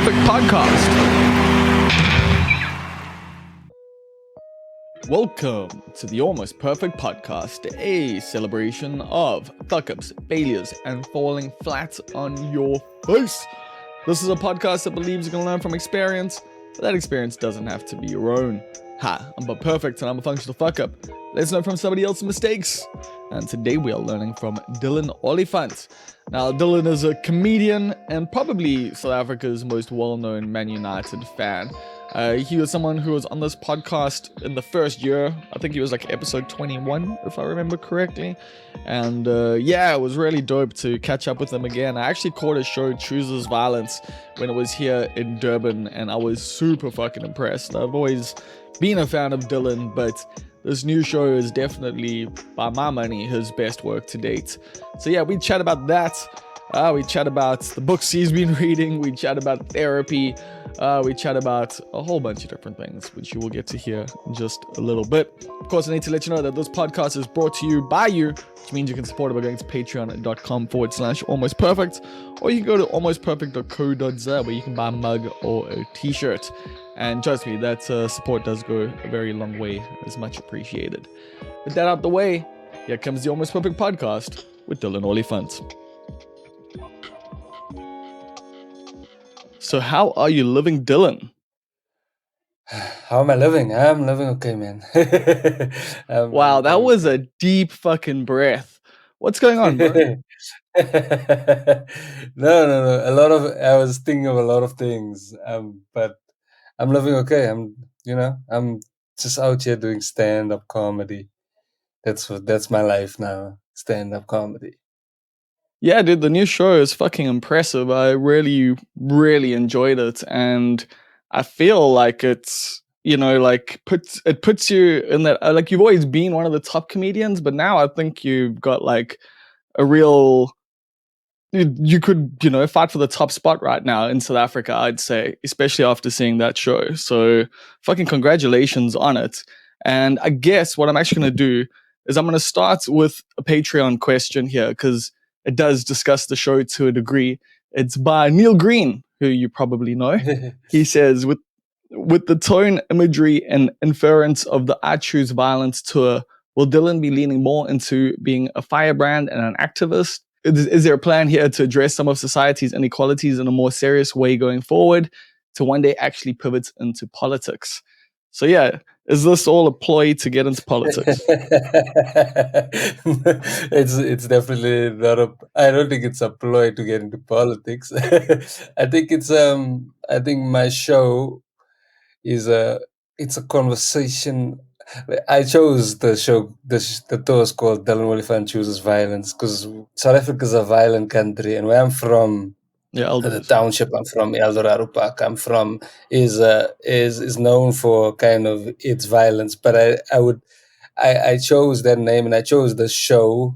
Perfect podcast. Welcome to the Almost Perfect podcast, a celebration of fuck-ups, failures, and falling flat on your face. This is a podcast that believes you can learn from experience, but that experience doesn't have to be your own. Hi, I'm Bob Perfect and I'm a functional fuck-up. Let's learn from somebody else's mistakes. And today we are learning from Dillan Oliphant. Now, Dillan is a comedian and probably South Africa's most well-known Man Utd fan. He was someone who was on this podcast in the first year. I think he was like episode 21, if I remember correctly. And it was really dope to catch up with him again. I actually caught his show Chooses Violence when it was here in Durban, and I was super fucking impressed. I've always been a fan of Dillan, but this new show is definitely, by my money, his best work to date. So yeah, we chat about that. We chat about the books he's been reading. We chat about therapy. We chat about a whole bunch of different things, which you will get to hear in just a little bit. Of course, I need to let you know that this podcast is brought to you by you, which means you can support it by going to patreon.com/almostperfect, or you can go to almostperfect.co.za where you can buy a mug or a t-shirt. And trust me, that support does go a very long way. It's much appreciated. With that out the way, here comes the Almost Perfect podcast with Dillan Oliphant. So how are you living, Dillan? How am I living? I'm living okay, man. Wow, that was a deep fucking breath. What's going on, bro? No. I was thinking of a lot of things, but I'm living okay. I'm just out here doing stand-up comedy. That's my life now. Stand-up comedy. Yeah, dude, the new show is fucking impressive. I really, really enjoyed it, and I feel like it's, puts you in that, like, you've always been one of the top comedians, but now I think you've got like a real, you could, fight for the top spot right now in South Africa, I'd say, especially after seeing that show. So fucking congratulations on it. And I guess what I'm actually going to do is I'm going to start with a Patreon question here, because it does discuss the show to a degree. It's by Neil Green, who you probably know. He says, with the tone, imagery, and inference of the I Choose Violence tour, will Dillan be leaning more into being a firebrand and an activist? Is there a plan here to address some of society's inequalities in a more serious way going forward, to one day actually pivot into politics? So yeah, is this all a ploy to get into politics? It's definitely not a. I don't think it's a ploy to get into politics. I think my show is it's a conversation. I chose the show. The tour is called Dillan Oliphant Chooses Violence because South Africa is a violent country, and where I'm from, the township I'm from, Eldorado Park, I'm from, is known for kind of its violence. But I chose that name and I chose the show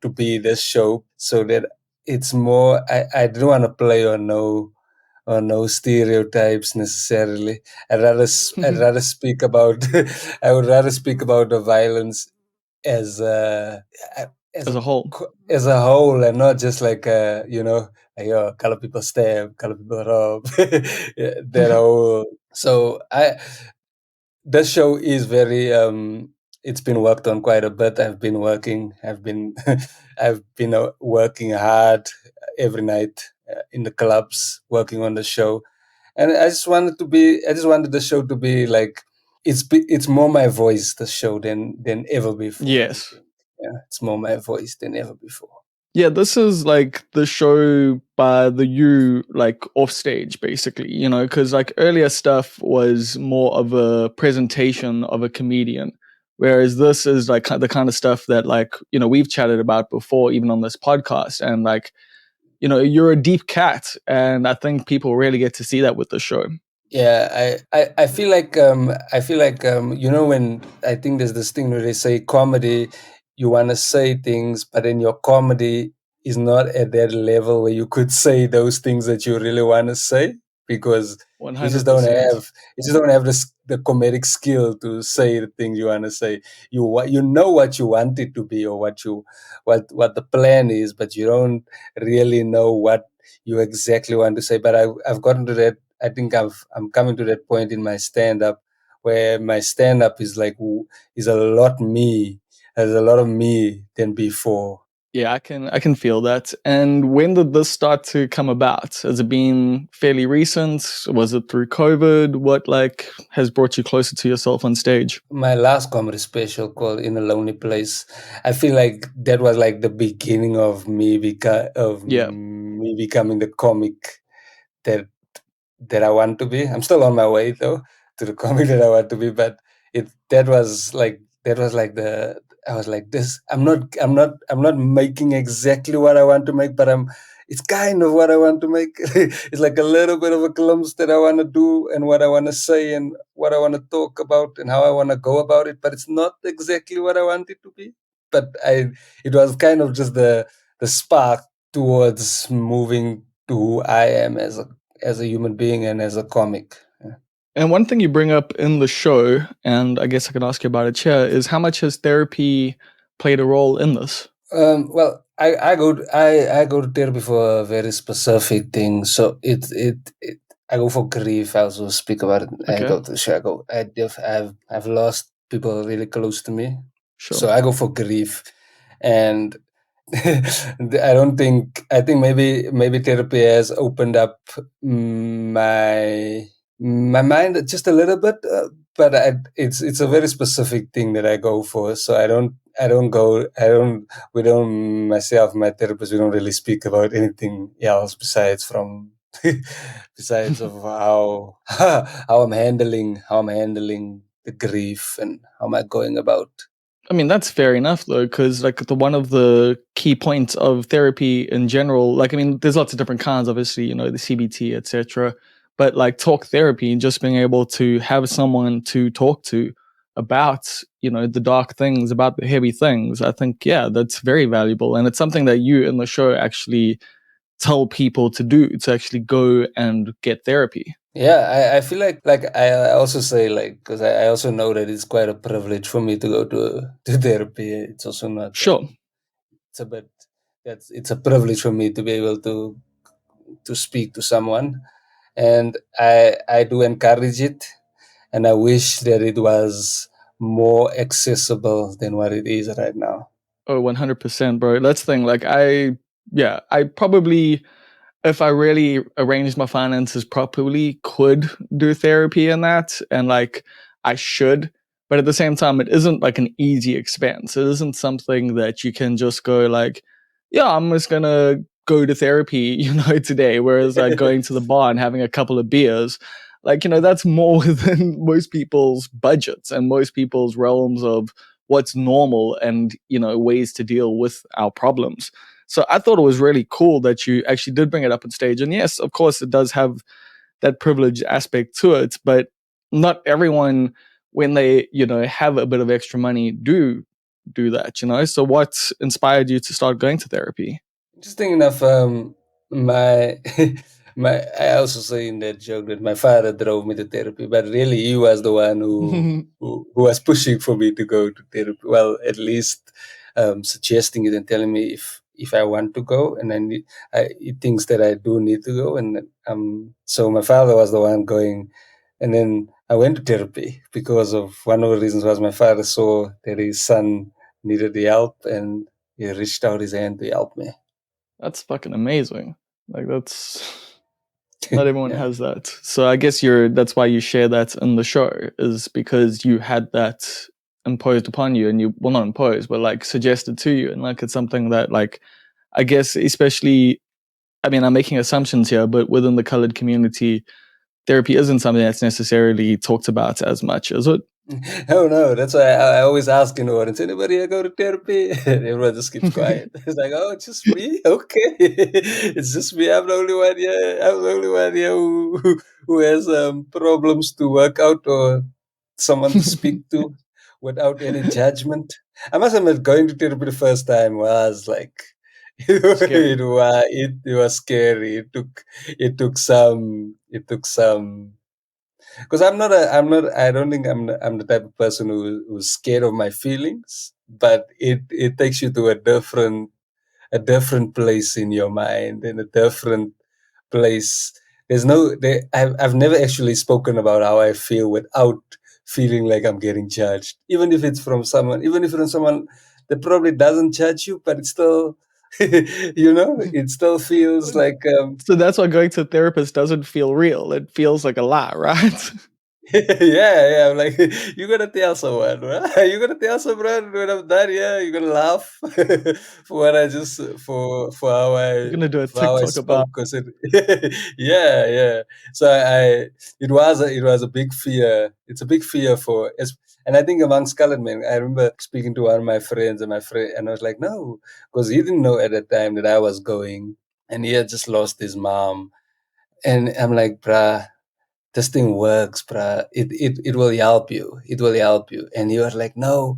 to be this show so that it's more. I didn't want to play on no stereotypes necessarily. I'd rather speak about I would rather speak about the violence as a as a whole, and not just like color people stab, color people rob, that whole. So the show is very it's been worked on quite a bit. I've been working working hard every night in the clubs working on the show, and I just wanted the show to be like it's more my voice, the show, than ever before. Yes. Yeah, it's more my voice than ever before. Yeah, this is like the show by the you, like off stage, basically, because like earlier stuff was more of a presentation of a comedian, whereas this is like the kind of stuff that, like, we've chatted about before, even on this podcast. And like, you're a deep cat, and I think people really get to see that with the show. Yeah, I feel like when I think there's this thing where they say comedy, you want to say things, but then your comedy is not at that level where you could say those things that you really want to say, because 100%. you just don't have the comedic skill to say the things you want to say. You know what you want it to be, or what the plan is, but you don't really know what you exactly want to say. But I've gotten to that. I think I'm coming to that point in my stand up where my stand up is like is a lot me, has a lot of me than before. Yeah, I can feel that. And when did this start to come about? Has it been fairly recent? Was it through COVID? What like has brought you closer to yourself on stage? My last comedy special called "In a Lonely Place," I feel like that was like the beginning of Yeah. me becoming the comic that I want to be. I'm still on my way though to the comic that I want to be, but it that was like the I was like this. I'm not making exactly what I want to make, but it's kind of what I want to make. It's like a little bit of a glimpse that I want to do and what I want to say and what I want to talk about and how I want to go about it, but it's not exactly what I want it to be. But it was kind of just the spark towards moving to who I am as a human being and as a comic. Yeah. And one thing you bring up in the show, and I guess I can ask you about it here, is how much has therapy played a role in this? Well, I go to therapy for a very specific thing. So it I go for grief. I also speak about it. I Okay, go to I go. I've lost people really close to me, sure. so I go for grief, and I think maybe therapy has opened up my mind just a little bit, but it's a very specific thing that I go for. So I don't we don't myself my therapist we don't really speak about anything else besides from besides of how I'm handling the grief and how am I going about. I mean, that's fair enough though, because like the one of the key points of therapy in general, like I mean, there's lots of different kinds, obviously, you know, the CBT, etc. But like talk therapy, just being able to have someone to talk to about, you know, the dark things, about the heavy things, I think, yeah, that's very valuable, and it's something that you in the show actually tell people to do, to actually go and get therapy. Yeah, I feel like I also say like because I also know that it's quite a privilege for me to go to therapy. It's also not Sure. it's a bit that's it's a privilege for me to be able to speak to someone, and I do encourage it, and I wish that it was more accessible than what it is right now. Oh, 100%, bro. That's the thing. Like, yeah, I probably, if I really arranged my finances properly, could do therapy and that. And like, I should. But at the same time, it isn't like an easy expense. It isn't something that you can just go like, yeah, I'm just going to go to therapy, you know, today. Whereas like going to the bar and having a couple of beers, like, you know, that's more within most people's budgets and most people's realms of what's normal and, you know, ways to deal with our problems. So I thought it was really cool that you actually did bring it up on stage. And yes, of course, it does have that privilege aspect to it, but not everyone, when they, you know, have a bit of extra money, do that, you know? So what inspired you to start going to therapy? Interesting enough, my my I also say in that joke that my father drove me to therapy, but really he was the one who was pushing for me to go to therapy. Well, at least suggesting it and telling me if I want to go, and he thinks that I do need to go, and so my father was the one going, and then I went to therapy because of one of the reasons was my father saw that his son needed the help, and he reached out his hand to help me. That's fucking amazing. Like that's not everyone Yeah. has that. So I guess that's why you share that in the show, is because you had that imposed upon you, and you, well, not imposed, but like suggested to you, and like it's something that like I guess especially, I mean, I'm making assumptions here, but within the colored community, therapy isn't something that's necessarily talked about as much, is it? Oh no, that's why I always ask in the audience, anybody here go to therapy? And everyone just keeps quiet. It's like, oh, it's just me? Okay. It's just me. I'm the only one here. I'm the only one here who has problems to work out or someone to speak to without any judgment. I must admit, going to therapy the first time was like, Scary. it was scary. It took some because I don't think I'm the type of person who's scared of my feelings, but it takes you to a different place in your mind and a different place I've never actually spoken about how I feel without feeling like I'm getting judged, even if it's from someone, even if it's from someone that probably doesn't judge you, but it's still, it still feels like, So that's why going to a therapist doesn't feel real. It feels like a lie, right? yeah. I'm like, you're gonna tell someone, right? You're gonna tell someone when I'm done. Yeah, you're gonna laugh for what I just for how You're gonna do a I TikTok about. spoke. Cause yeah. So it was a big fear. It's a big fear and I think amongst colored men. I remember speaking to one of my friends, and I was like, no, because he didn't know at the time that I was going, and he had just lost his mom, and I'm like, bruh, this thing works, bruh. It will help you. It will help you. And you are like, no,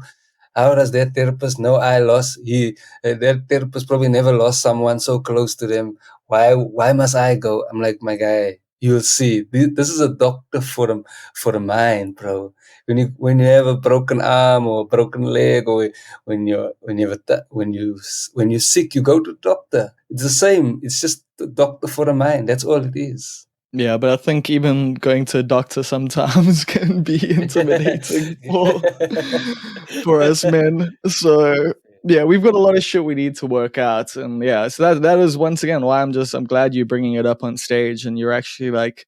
how does that therapist know I lost? That therapist probably never lost someone so close to them. Why must I go? I'm like, my guy, you'll see. This is a doctor for the mind, bro. When you have a broken arm or a broken leg, or when you have when you're sick, you go to the doctor. It's the same. It's just the doctor for the mind. That's all it is. Yeah, but I think even going to a doctor sometimes can be intimidating for us men. So yeah, we've got a lot of shit we need to work out, and yeah, so that is once again why I'm glad you're bringing it up on stage, and you're actually like,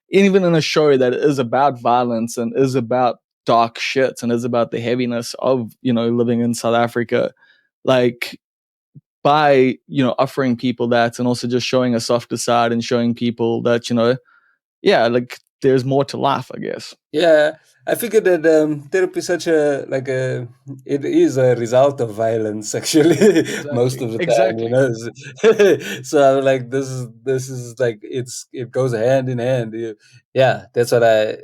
even in a show that is about violence and is about dark shit and is about the heaviness of living in South Africa, like by offering people that and also just showing a softer side and showing people that yeah, like there's more to life, I guess. Yeah, I figured that therapy is such a like a it is a result of violence actually most Exactly. of the time, Exactly. So I'm like, this is like it goes hand in hand. Yeah, that's why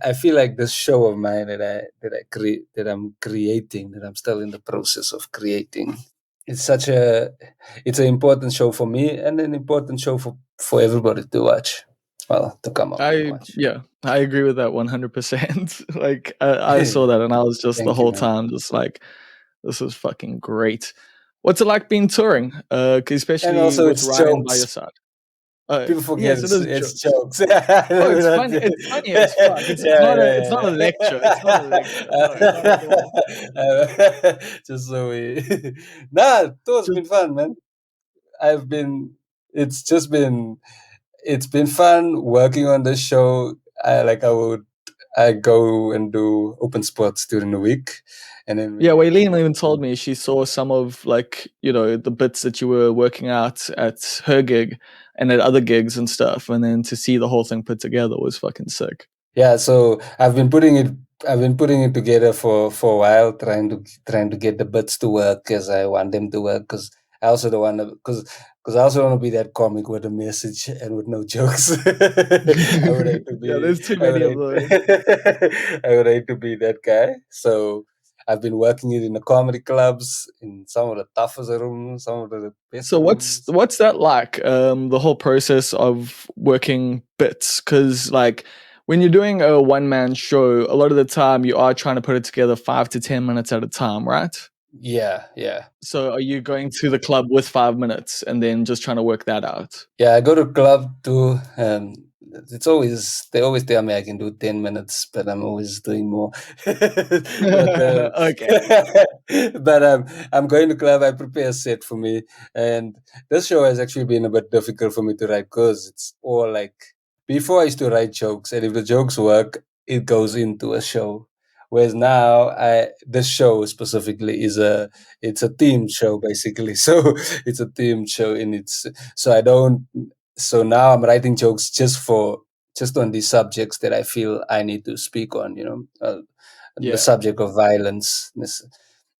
I feel like this show of mine that I'm creating, that I'm still in the process of creating. It's such a it's an important show for me and an important show for everybody to watch. Well, to come up and I watch. Yeah, I agree with that 100%. Like I saw that and I was just the Thank you, whole man. time just like, this is fucking great. What's it like being touring? And Especially also with it's Ryan by your jokes. side. People forget Yes, it is it's jokes. jokes. Oh, Let me it's not funny. be- It's funny as fuck. It's not a lecture. It's not a lecture. No, not at all. Just so we nah, it's Just been fun, man. I've been it's just been it's been fun working on this show. I go and do open spots during the week, and then Yeah, we Waylene even told me she saw some of like, the bits that you were working out at her gig and at other gigs and stuff, and then to see the whole thing put together was fucking sick. Yeah, so I've been putting it together for a while, trying to get the bits to work as I want them to work. Because I also don't want to because I also want to be that comic with a message and with no jokes. I would hate to Yeah, be there's too I would many of hate those. I would hate to be that guy. So I've been working it in the comedy clubs, in some of the toughest rooms, some of the best So what's rooms. what's that like? The whole process of working bits, because like when you're doing a one man show, a lot of the time you are trying to put it together 5 to 10 minutes at a time, right? Yeah. So are you going to the club with 5 minutes and then just trying to work that out? Yeah, I go to club too. They always tell me I can do 10 minutes, but I'm always doing more. but Okay. I'm going to club. I prepare a set for me, and this show has actually been a bit difficult for me to write because it's all like before I used to write jokes, and if the jokes work, it goes into a show. Whereas now, this show specifically it's a theme show basically. So it's a theme show in its so I don't. So now I'm writing jokes just on these subjects that I feel I need to speak on. The Yeah. subject of violence,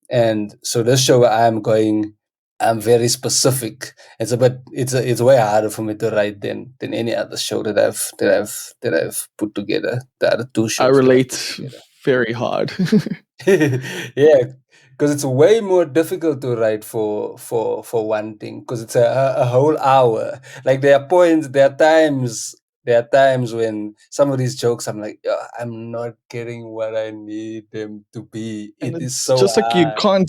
and so this show I'm very specific. It's way harder for me to write than any other show that I've put together. The other two I shows that I've put relate together. very hard. Yeah, because it's way more difficult to write for one thing because it's a whole hour. Like there are times when some of these jokes I'm like, "Yeah, I'm not getting what I need them to be. And It is it's so just like hard."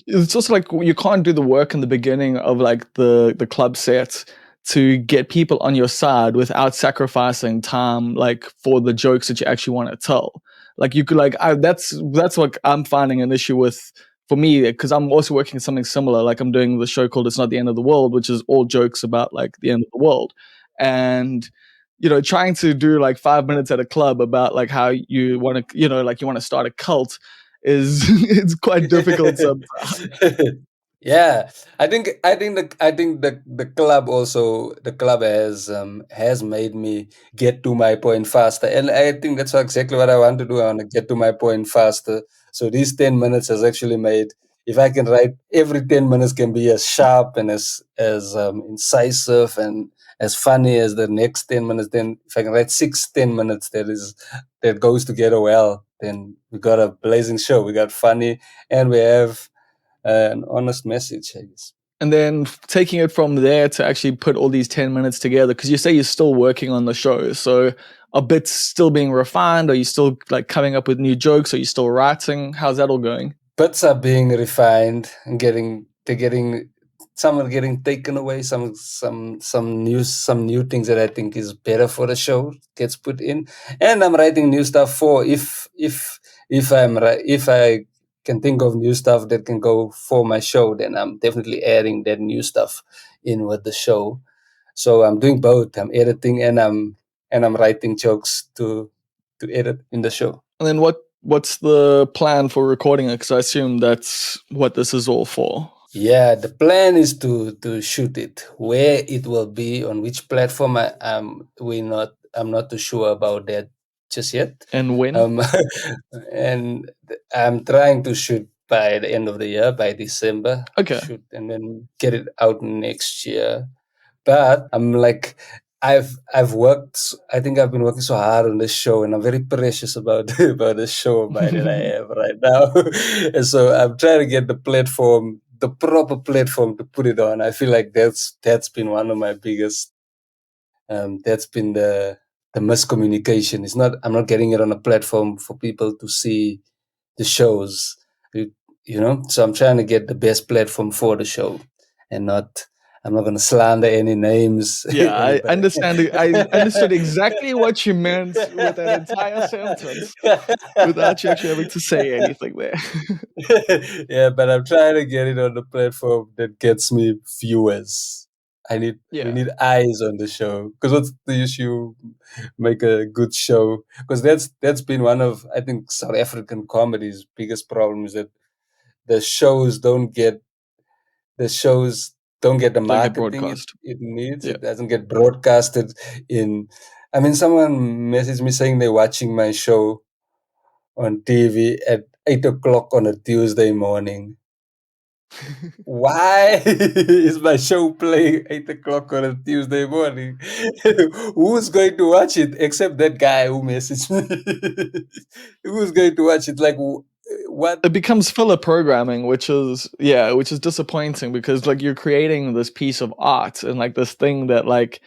it's just like you can't do the work in the beginning of like the club set to get people on your side without sacrificing time, like for the jokes that you actually want to tell. Like you could like that's what I'm finding an issue with for me, because I'm also working something similar. Like I'm doing the show called It's Not the End of the World, which is all jokes about like the end of the world. And trying to do like 5 minutes at a club about like how you want to, like you want to start a cult is it's quite difficult sometimes. Yeah, I think the club also, the club has made me get to my point faster, and I think that's exactly what I want to do. I want to get to my point faster. So these 10 minutes has actually made, if I can write every 10 minutes can be as sharp and as incisive and as funny as the next 10 minutes. Then if I can write 10 minutes that goes together well, then we got a blazing show. We got funny and we have an honest message, I guess. And then taking it from there to actually put all these 10 minutes together, because you say you're still working on the show. So are bits still being refined? Are you still like coming up with new jokes? Are you still writing? How's that all going? Bits are being refined and some are getting taken away. Some new things that I think is better for the show gets put in, and I'm writing new stuff for if I can think of new stuff that can go for my show, then I'm definitely adding that new stuff in with the show. So I'm doing both. I'm editing and I'm writing jokes to edit in the show. And then what's the plan for recording it? Because I assume that's what this is all for. Yeah, the plan is to shoot it. Where it will be, on which platform, I'm not too sure about that just yet. And when? And I'm trying to shoot by the end of the year, by December. Okay. Shoot and then get it out next year. But I'm like, I've worked. I think I've been working so hard on this show, and I'm very precious about about the show of mine that I have right now. And so I'm trying to get the proper platform to put it on. I feel like that's been one of my biggest. That's been the miscommunication. I'm not getting it on a platform for people to see the shows. So I'm trying to get the best platform for the show, and not. I'm not going to slander any names. Yeah, I understand. I understood exactly what you meant with that entire sentence without you actually having to say anything there. Yeah, but I'm trying to get it on the platform that gets me viewers. We need eyes on the show, because what's the issue? Make a good show, because that's been one of, I think, South African comedy's biggest problems, that the shows don't get the marketing it needs. Yeah. It doesn't get broadcasted in. I mean, someone messaged me saying they're watching my show on TV at 8 o'clock on a Tuesday morning. Why is my show playing 8 o'clock on a Tuesday morning? Who's going to watch it except that guy who messaged me? Who's going to watch it? Like, what? It becomes filler programming, which is disappointing, because like you're creating this piece of art and like this thing that like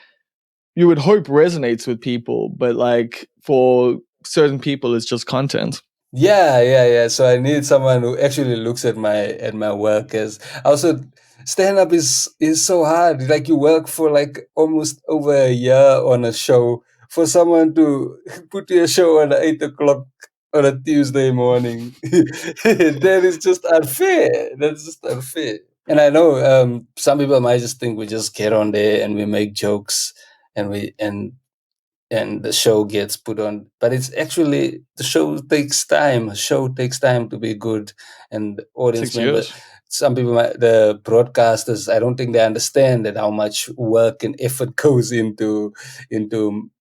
you would hope resonates with people, but like for certain people it's just content. Yeah. So I need someone who actually looks at my work. As also, stand up is so hard. Like, you work for like almost over a year on a show, for someone to put your show on 8 o'clock on a Tuesday morning. That is just unfair. That's just unfair. And I know some people might just think we just get on there and we make jokes and the show gets put on, but it's actually, the show takes time. A show takes time to be good, and the audience 6 members. years. Some people, the broadcasters, I don't think they understand that how much work and effort goes into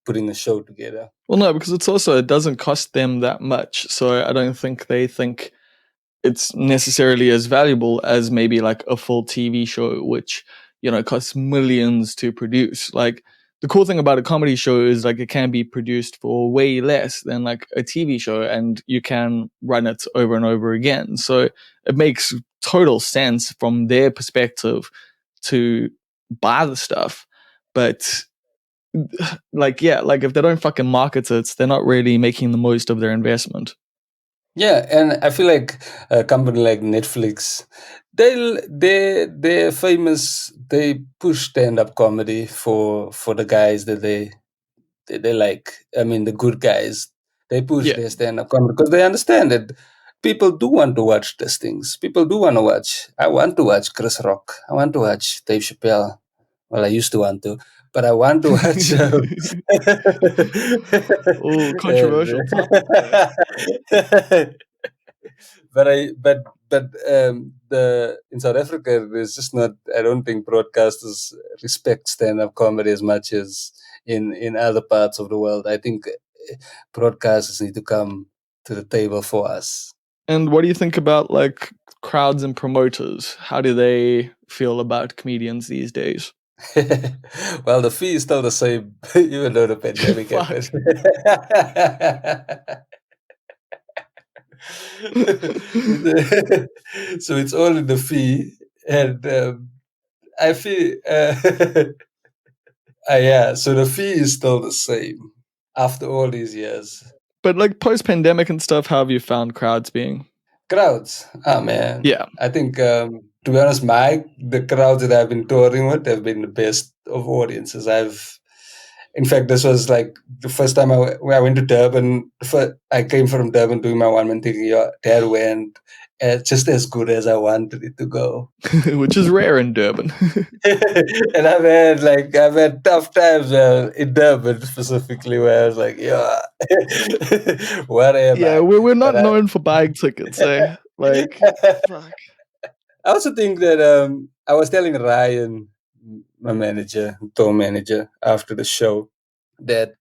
putting a show together. Well, no, because it doesn't cost them that much, so I don't think they think it's necessarily as valuable as maybe like a full TV show, which costs millions to produce. Like, the cool thing about a comedy show is like it can be produced for way less than like a TV show, and you can run it over and over again. So it makes total sense from their perspective to buy the stuff. But like, yeah, like if they don't fucking market it, they're not really making the most of their investment. Yeah, and I feel like a company like Netflix, they're famous. They push stand up comedy for the guys that they like. I mean, the good guys. They push Yeah. their stand up comedy because they understand that people do want to watch these things. People do want to watch. I want to watch Chris Rock. I want to watch Dave Chappelle. Well, I used to want to, but I want to watch. Oh, And, controversial topic there. but the in South Africa, there's just not. I don't think broadcasters respect stand-up comedy as much as in other parts of the world. I think broadcasters need to come to the table for us. And what do you think about like crowds and promoters? How do they feel about comedians these days? Well, the fee is still the same, even though the pandemic Fuck. happened. So it's all in the fee, and I feel, yeah. So the fee is still the same after all these years. But like post pandemic and stuff, how have you found crowds being? Crowds, oh man, Yeah. I think to be honest, the crowds that I've been touring with have been the best of audiences. In fact, this was like the first time when I went to Durban. I came from Durban doing my one man thing. Yeah, that went just as good as I wanted it to go. Which is rare in Durban. And I've had tough times in Durban specifically where I was like, yeah, where am Yeah, I? we're not But known for buying tickets, eh? Like, fuck. I also think that I was telling Ryan, my manager, tour manager, after the show, that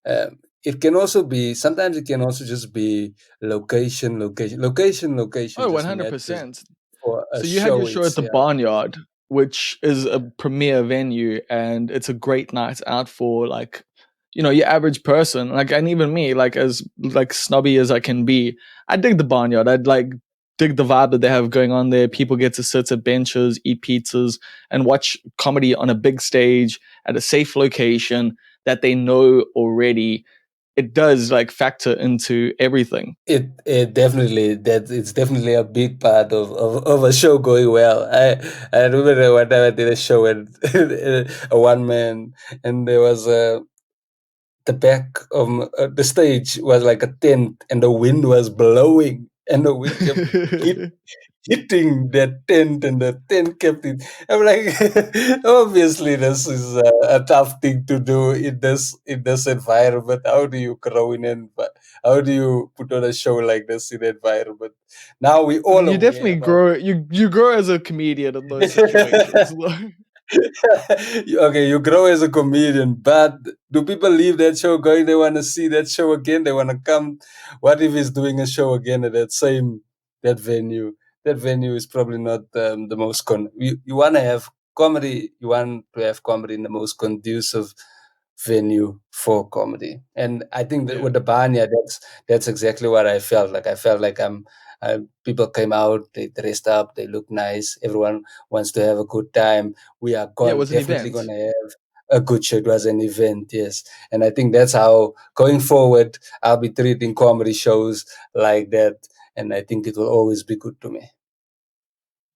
it can also be sometimes it can also just be location Oh, just matters 100%. for a So you had your show show at the itself. Barnyard, which is a premier venue, and it's a great night out for like, your average person. Like, and even me, like as like snobby as I can be, I dig the Barnyard. I'd like dig the vibe that they have going on there. People get to sit at benches, eat pizzas, and watch comedy on a big stage at a safe location that they know already. It does like factor into everything. It definitely that it's definitely a big part of a show going well. I remember one time I did a show and a one man, and there was the back of the stage was like a tent, and the wind was blowing, and the wind kept hitting that tent, and the tent kept it. I'm like, obviously, this is a tough thing to do in this environment. How do you grow in it? How do you put on a show like this in environment? Now we all You aware definitely about. grow. You grow as a comedian in those situations. Okay, you grow as a comedian, but do people leave that show going? They want to see that show again. They want to come. What if he's doing a show again at that venue? That venue is probably not the most You want to have comedy. You want to have comedy in the most conducive venue for comedy, and I think that Yeah. with the Banya, that's exactly what I felt like. I felt like people came out, they dressed up, they look nice. Everyone wants to have a good time. We are Yeah, it was an definitely event. going to have a good show. It was an event, yes. And I think that's how, going forward, I'll be treating comedy shows like that. And I think it will always be good to me.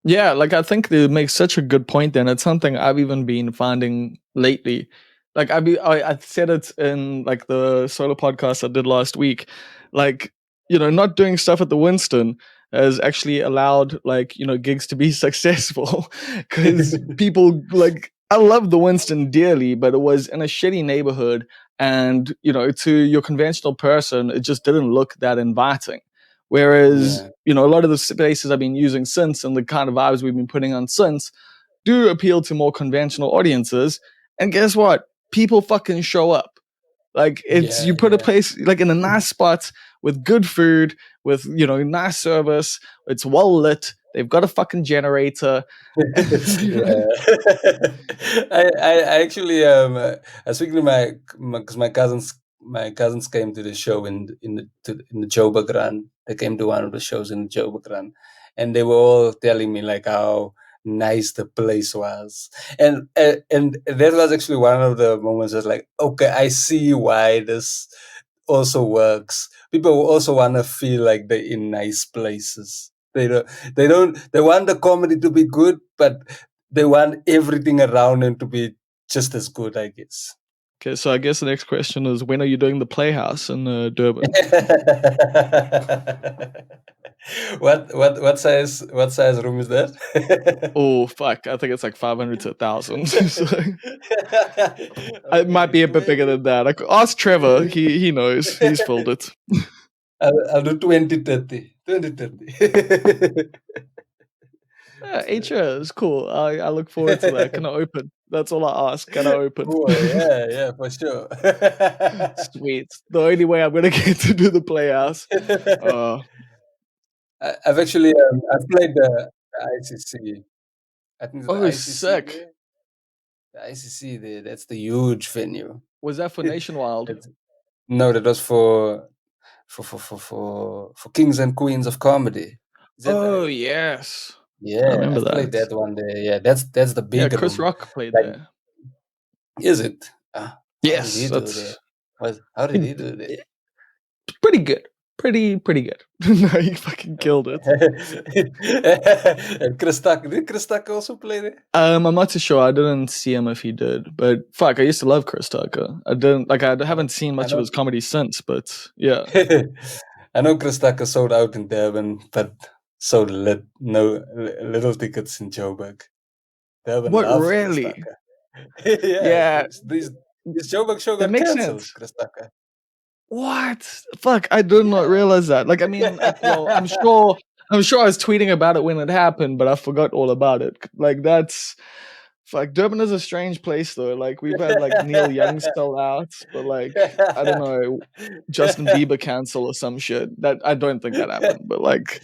Yeah, like I think they make such a good point then. It's something I've even been finding lately. Like I said it in like the solo podcast I did last week. Like, not doing stuff at the Winston has actually allowed like, gigs to be successful cuz people like I love the Winston dearly, but it was in a shitty neighborhood and, to your conventional person, it just didn't look that inviting. Whereas, Yeah. a lot of the spaces I've been using since and the kind of vibes we've been putting on since do appeal to more conventional audiences. And guess what? People fucking show up. Like it's Yeah, you put a yeah. place like in a nice spot with good food, with nice service. It's well lit. They've got a fucking generator. And, Yeah. I actually I was speaking to because my cousins came to the show in the Joburg run. They came to one of the shows in the Joburg run, and they were all telling me like how nice the place was, and that was actually one of the moments that's like, okay, I see why this also works. People also want to feel like they're in nice places. They don't. They don't. They want the comedy to be good, but they want everything around them to be just as good, I guess. Okay, so I guess the next question is, when are you doing the Playhouse in Durban? What size room is that? Oh fuck, I think it's like 500 to 1,000. So it might Okay, be a bit bigger than that. Like, ask Trevor, he knows. He's filled it. I'll do 2030. 2030. Yeah, HR is cool. I look forward to that. Can I open? That's all I ask. Can I open? Boy, yeah, for sure. Sweet. The only way I'm gonna get to do the Playhouse. I've actually I've played the ICC. I think it's the Oh, ICC sick. there. The ICC there. That's the huge venue. Was that for Nationwide? No, that was for Kings and Queens of Comedy. Oh yes. I Yeah, remember I've played that. that one there. Yeah, that's the Yeah, big Chris room. Rock played Like, there. is it? How did Yes, he do there? How did he do there? Pretty good. Pretty good. No, he fucking killed it. And Chris Tucker. Did Chris Tucker also play there? I'm not too sure. I didn't see him if he did, but fuck, I used to love Chris Tucker. I haven't seen much of his comedy since, but yeah. I know Chris Tucker sold out in Durban, but sold little tickets in Joburg. Durban What, loves Chris really? Tucker. Yeah. This Joburg show That got makes cancelled, sense. Chris Tucker. What? Fuck, I did not realize that. Like, I mean, well, I'm sure I was tweeting about it when it happened, but I forgot all about it. Like, that's fuck. Durban is a strange place, though. Like, we've had like Neil Young sell out, but like, I don't know, Justin Bieber cancel or some shit. That I don't think that happened, but like,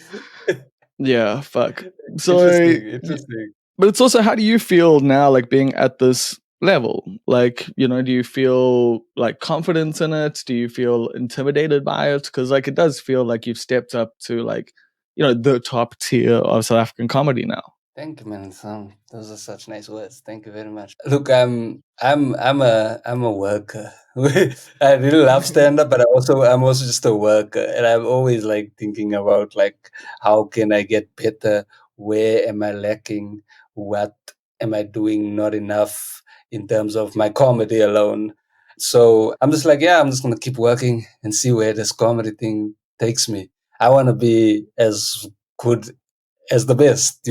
yeah, fuck. So, Interesting. but it's also, how do you feel now, like being at this level? Like, do you feel like confidence in it? Do you feel intimidated by it? Because like, it does feel like you've stepped up to like, the top tier of South African comedy now. Thank you, man. Those are such nice words. Thank you very much. Look, I'm a worker. I really love stand up, but I'm also just a worker, and I'm always like thinking about like how can I get better? Where am I lacking? What am I doing not enough in terms of my comedy alone? So I'm just like, yeah, I'm just gonna keep working and see where this comedy thing takes me. I want to be as good as the best.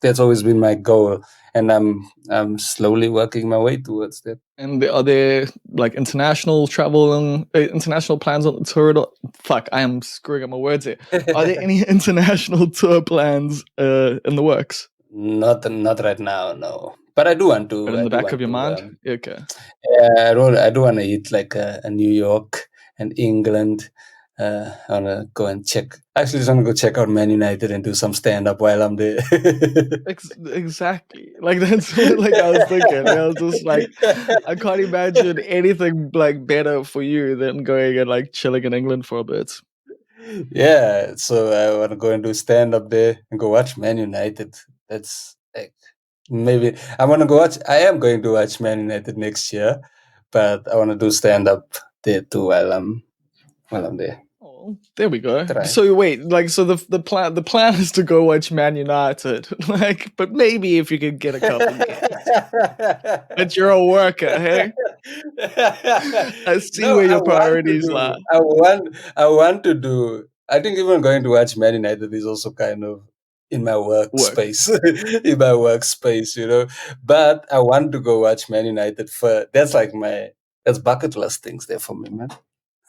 That's always been my goal, and I'm slowly working my way towards that. And are there like international travel and international plans on the tour? Fuck, I am screwing up my words here. Are there any international tour plans in the works? Not right now, no. But I do want to. But in the back of your mind, okay. I do want to hit like a New York and England. I want to go and check. Actually, just want to go check out Man United and do some stand up while I'm there. Exactly. Like, that's what like I was thinking. I was just like, I can't imagine anything like better for you than going and like chilling in England for a bit. Yeah, so I want to go and do stand up there and go watch Man United. That's like, maybe I want to go watch. I am going to watch Man United next year, but I want to do stand up there too while I'm there. Oh, there we go. Try. So wait, like, so the plan is to go watch Man United, like, but maybe if you could get a couple games. But you're a worker, hey? I see where your priorities lie. I want to do. I think even going to watch Man United is also kind of in my workspace, in my workspace, But I want to go watch Man United that's like that's bucket list things there for me, man.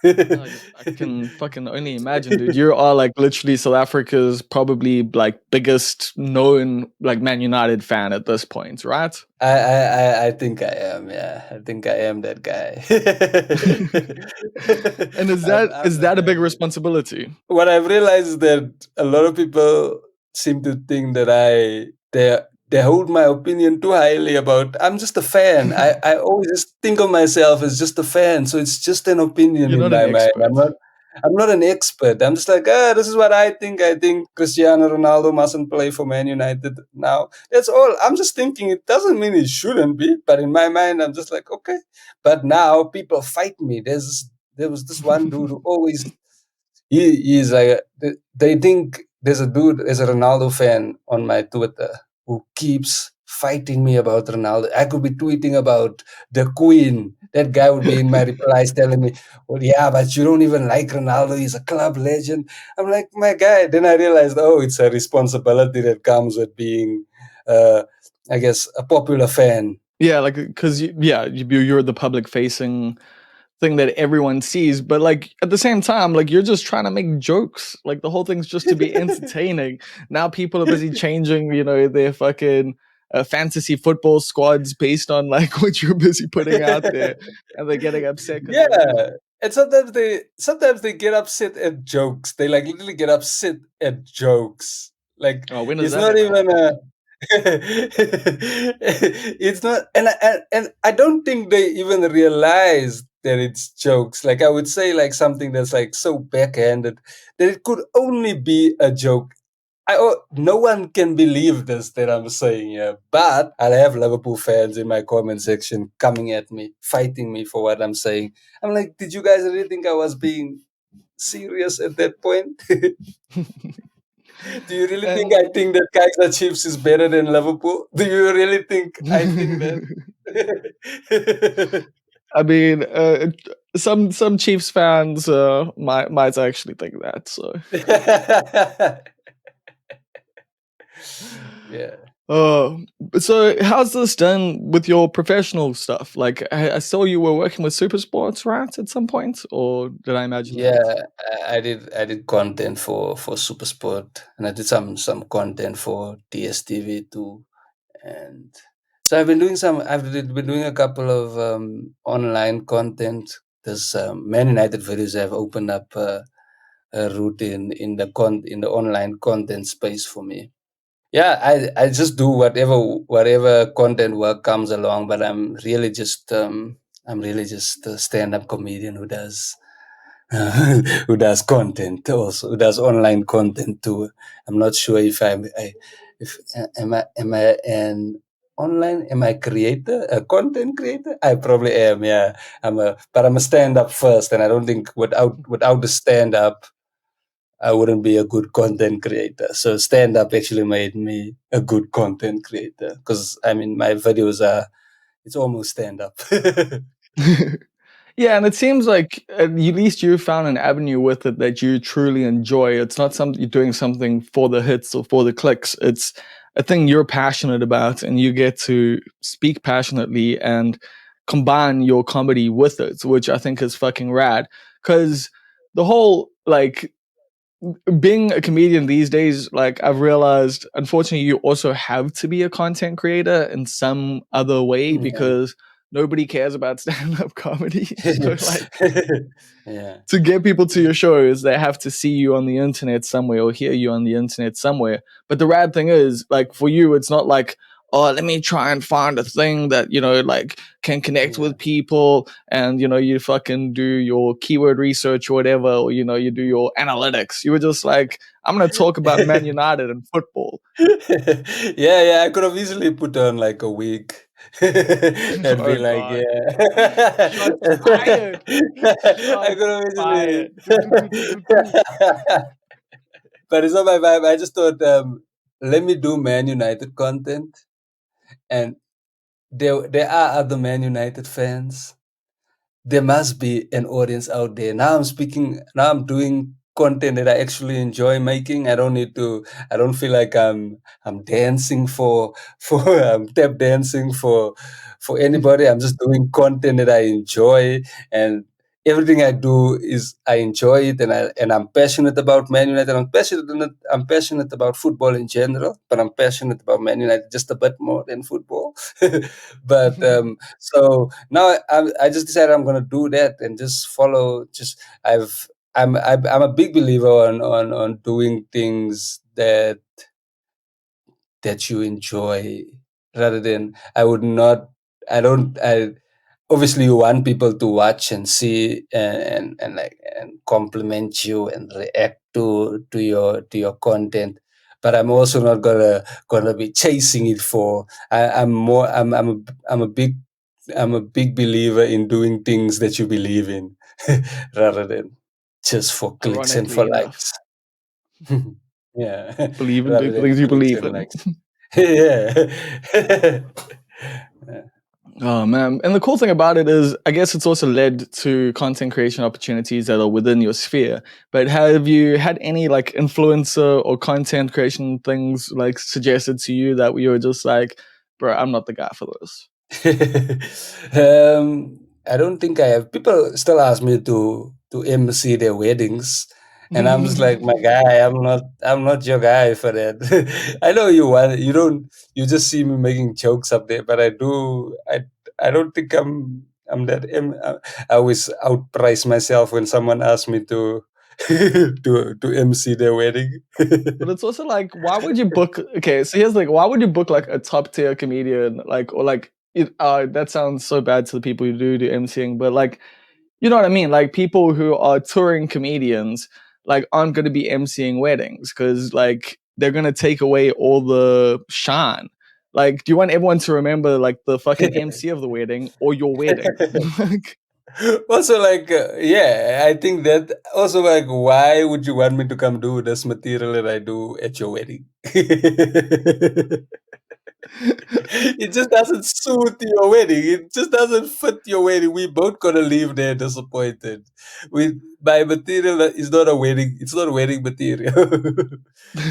I can fucking only imagine, dude. You are like literally South Africa's probably like biggest known like Man United fan at this point, right? I think I am. Yeah, I think I am that guy. And is that a big responsibility? What I've realized is that a lot of people seem to think that they hold my opinion too highly about. I'm just a fan. I always just think of myself as just a fan, so it's just an opinion You're in not my an mind. expert. I'm not an expert. I'm just like, this is what I think. I think Cristiano Ronaldo mustn't play for Man United now. That's all. I'm just thinking. It doesn't mean it shouldn't be, but in my mind, I'm just like, okay. But now people fight me. There was this one dude who always he's like they think there's a Ronaldo fan on my Twitter who keeps fighting me about Ronaldo. I could be tweeting about the Queen. That guy would be in my replies telling me, "Well, yeah, but you don't even like Ronaldo. He's a club legend." I'm like, my guy. Then I realized, oh, it's a responsibility that comes with being, uh, I guess, a popular fan. Yeah, like because you're the public facing thing that everyone sees, but like at the same time, like you're just trying to make jokes. Like the whole thing's just to be entertaining. Now people are busy changing, their fucking fantasy football squads based on like what you're busy putting out there, and they're getting upset because they're Yeah. losing. And sometimes they get upset at jokes. They like literally get upset at jokes. Like Oh, when has it's that not ever even happened? a it's not, and I don't think they even realize that it's jokes. Like I would say like something that's like so backhanded that it could only be a joke. No one can believe this that I'm saying, yeah. But I have Liverpool fans in my comment section coming at me, fighting me for what I'm saying. I'm like, did you guys really think I was being serious at that point? Do you really think And I think that Kaiser Chiefs is better than Liverpool? Do you really think I think that? I mean, some Chiefs fans might actually think that. So, Yeah. so how's this done with your professional stuff? Like, I saw you were working with Super Sports, right, at some point, or did I imagine that? Yeah, I did content for Supersport, and I did some content for DSTV too. And so I've been doing a couple of online content. There's Man United videos have opened up a route in the online content space for me. Yeah, I just do whatever content work comes along, but I'm really just a stand-up comedian who does content also, who does online content too. I'm not sure if if am I creator, a content creator? I probably am, yeah. But I'm a stand-up first, and I don't think without the stand-up, I wouldn't be a good content creator. So stand-up actually made me a good content creator because I mean my videos it's almost stand-up. Yeah, and it seems like at least you found an avenue with it that you truly enjoy. It's not something you're doing something for the hits or for the clicks. It's a thing you're passionate about, and you get to speak passionately and combine your comedy with it, which I think is fucking rad. Because the whole like being a comedian these days, like I've realized, unfortunately, you also have to be a content creator in some other way Yeah. because nobody cares about stand-up comedy. So like Yeah. to get people to your shows, they have to see you on the internet somewhere or hear you on the internet somewhere. But the rad thing is, like for you, it's not like, oh, let me try and find a thing that, like can connect Yeah. with people and, you fucking do your keyword research or whatever, or, you do your analytics. You were just like, I'm going to talk about Man United and football. Yeah, yeah, I could have easily put on like a wig and be Oh, like, God. yeah. Shots fired. I Shots could have easily. fired. Do, do, do, do, do, do. But it's not my vibe. I just thought, let me do Man United content, and there are other Man United fans. There must be an audience out there. Now I'm doing content that I actually enjoy making. I don't feel like I'm dancing for I'm tap dancing for anybody. I'm just doing content that I enjoy, and everything I do is I enjoy it, and I'm passionate about Man United. I'm passionate about football in general, but I'm passionate about Man United just a bit more than football. But so now I just decided I'm gonna do that and just follow. I'm a big believer on doing things that you enjoy rather than I would not. I don't. I obviously you want people to watch and see and like and compliment you and react to your content. But I'm also not gonna be chasing it for. I'm more. I'm a big believer in doing things that you believe in, rather than just for clicks and for Ironically enough. likes. Yeah, Believe in rather doing the than things you doing believe certain in. acts. Yeah. Yeah. Oh man. And the cool thing about it is I guess it's also led to content creation opportunities that are within your sphere. But have you had any like influencer or content creation things like suggested to you that you were just like, bro, I'm not the guy for this? I don't think I have. People still ask me to MC their weddings, and I'm just like, my guy, I'm not your guy for that. I know you want, you don't, you just see me making jokes up there, but I don't think I'm that. I always outprice myself when someone asks me to to MC their wedding. But it's also like, why would you book? Okay, so here's like, why would you book like a top tier comedian, like or like it? That sounds so bad to the people who do MCing, but like, you know what I mean? Like people who are touring comedians, like aren't going to be MCing weddings because like they're going to take away all the shine. Like, do you want everyone to remember like the fucking MC of the wedding or your wedding? Like, Also, like, yeah, I think that also, like, why would you want me to come do this material that I do at your wedding? It just doesn't suit your wedding. It just doesn't fit your wedding. We both gonna leave there disappointed. We My material is not a wedding. It's not wedding material.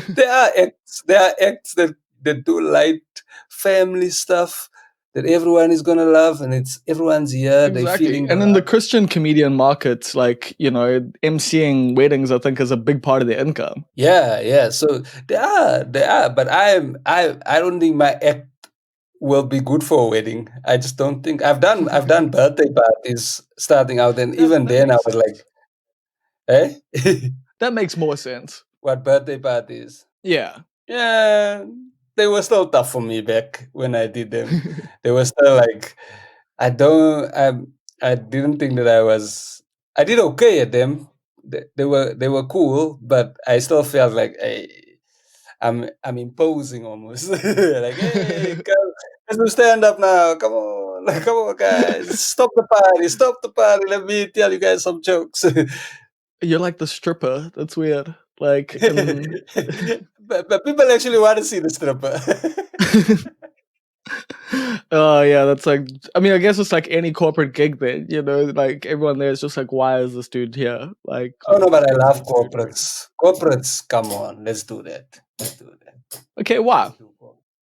There are acts that do light family stuff that everyone is gonna love, and it's everyone's here. They exactly. feeling the And in the love. Christian comedian market, like, you know, MCing weddings, I think, is a big part of their income. Yeah, yeah. So there are, but I don't think my act will be good for a wedding. I just don't think I've done birthday parties starting out, and that even that then I makes was sense. like, eh, That makes more sense. what birthday parties? Yeah. Yeah, they were still tough for me back when I did them. They were still like, I don't, I didn't think that I did okay at them. They were cool, but I still felt like, hey, I'm imposing almost. Like, hey, come, let's stand up now. Come on, come on, guys, stop the party. Let me tell you guys some jokes. You're like the stripper. That's weird. Like, and But people actually want to see the stripper. oh yeah, that's like. I mean, I guess it's like any corporate gig. Then you know, like everyone there is just like, why is this dude here? Like, Oh no, but I what's love this dude doing? corporates. Corporates, come on, let's do that. Let's do that. Okay, why?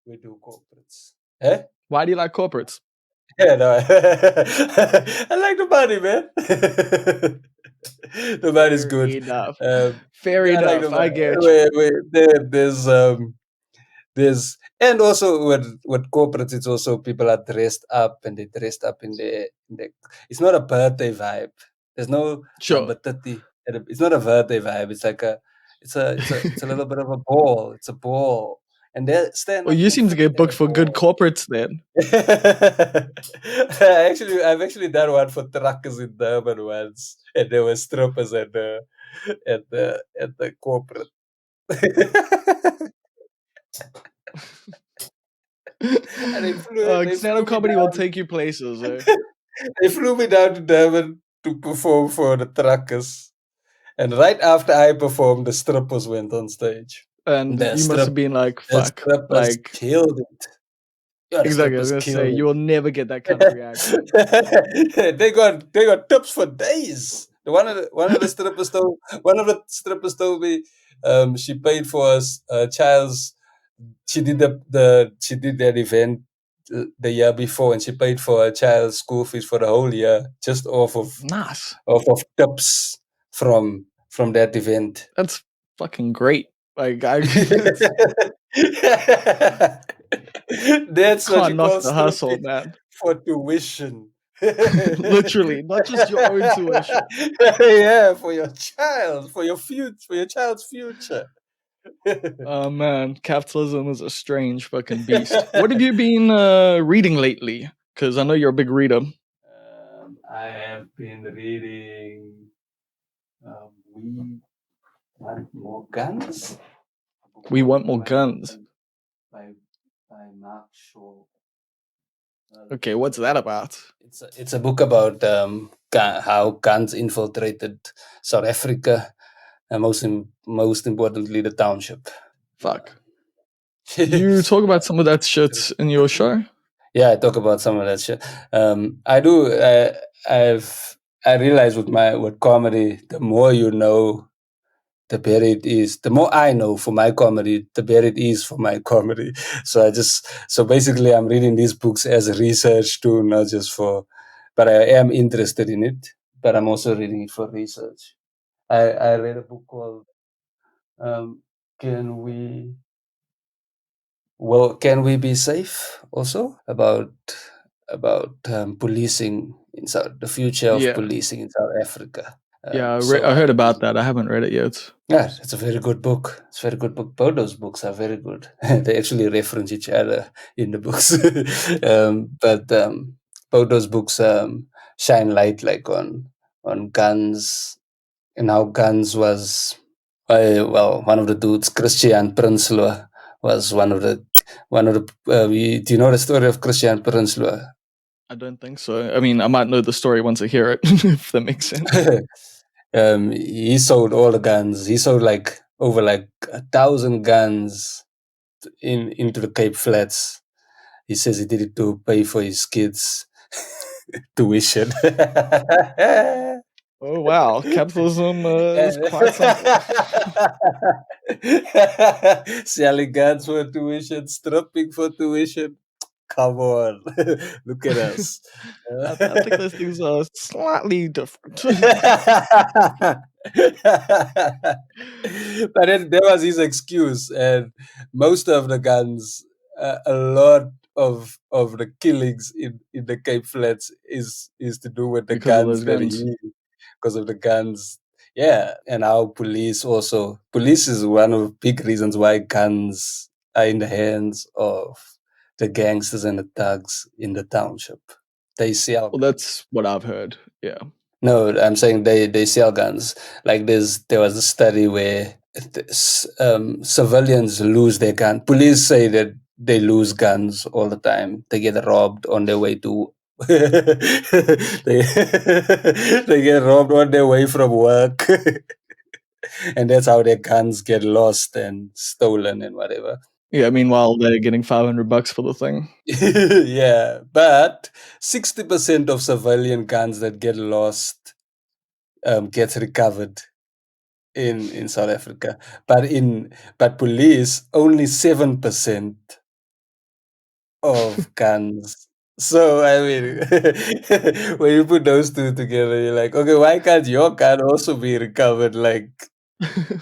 We do corporates. Eh? Why do you like corporates? Yeah, no. I like the money, man. The money's Fair good. enough. Um, Fair I like the enough. I money. get you. There's and also with corporates, it's also people are dressed up and they dressed up in the it's not a birthday vibe. There's no Sure. number 30. It's not a birthday vibe. It's like it's a little bit of a ball. It's a ball. And they stand Well, up you and seem to fit get at booked a for good ball. corporates then. I've actually done one for truckers in Durban once, and there were strippers at the corporate. And they Stand-up flew me comedy will down. take you places. Eh? They flew me down to Durban to perform for the truckers. And right after I performed, the strippers went on stage. And The you must have strip, been like, the fuck. strippers Like, killed it. Yeah, the exactly. I was strippers gonna say killed you will never get that kind of reaction. it. They got tips for days. One of the strippers told me she paid for a child's she did she did that event the year before, and she paid for a child's school fees for the whole year just Nice. of tips from that event. That's fucking great. Like, it's That's what can't you knock call the hustle, stripping man. for tuition. Literally, not just your own tuition. Yeah, for your child, for your future, for your child's future. Oh man, capitalism is a strange fucking beast. What have you been reading lately? Because I know you're a big reader. I have been reading We Want More Guns, a book We want more by guns. by by Mark Shaw. Okay, what's that about? It's a book about how guns infiltrated South Africa, and most importantly, the township. Fuck. You talk about some of that shit in your show? Yeah, I talk about some of that shit. I do. I realize with comedy, the more you know, the better it is. The more I know for my comedy, the better it is for my comedy. So basically, I'm reading these books as a research too, not just for. But I am interested in it. But I'm also reading it for research. I read a book called um, "Can We Can We Be Safe?" also about policing in the future of Yeah. policing in South Africa. Yeah, So I heard about that. I haven't read it yet. yeah, it's a very good book. It's a very good book. Both those books are very good. They actually reference each other in the books, but both those books shine light like on guns and how guns was. Well, one of the dudes, Christian Prinsloo, was do you know the story of Christian Prinsloo? I don't think so. I mean, I might know the story once I hear it, if that makes sense. He sold all the guns. He sold like over like 1,000 guns into the Cape Flats. He says he did it to pay for his kids' tuition. Oh wow, capitalism is quite something. Selling guns for tuition, stripping for tuition. Come on, look at us. I think those things are slightly different. But then there was his excuse, and most of the guns, a lot of the killings in the Cape Flats is to do with the Because of guns those that guns. he, because of the guns. Yeah, and how police is one of the big reasons why guns are in the hands of the gangsters and the thugs in the township. They sell Well, guns. that's what I've heard. Yeah. No, I'm saying they sell guns. Like there was a study where civilians lose their gun. Police say that they lose guns all the time. They get robbed on their way to. they, they get robbed on their way from work, and that's how their guns get lost and stolen and whatever. Yeah, meanwhile they're getting $500 for the thing. Yeah, but 60% of civilian guns that get lost gets recovered in South Africa, but police only 7% of guns. So I mean, when you put those two together, you're like, okay, why can't your gun also be recovered like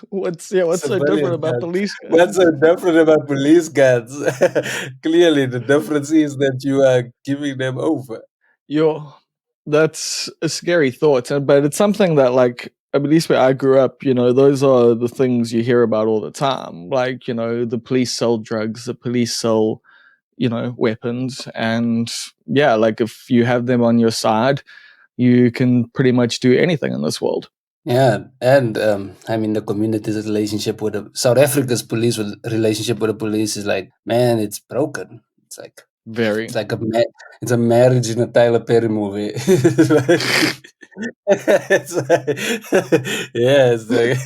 what's so different civilian about guns? police What's guns? so different about police guns? Clearly, the difference is that you are giving them over. Yo, that's a scary thought, but it's something that, like, at least where I grew up, those are the things you hear about all the time. Like, the police sell drugs, the police sell, weapons, and yeah, like if you have them on your side, you can pretty much do anything in this world. Yeah, and I mean the community's relationship with South Africa's relationship with the police is like, man, it's broken. It's like Very. it's like it's a marriage in a Tyler Perry movie. It's yeah, it's like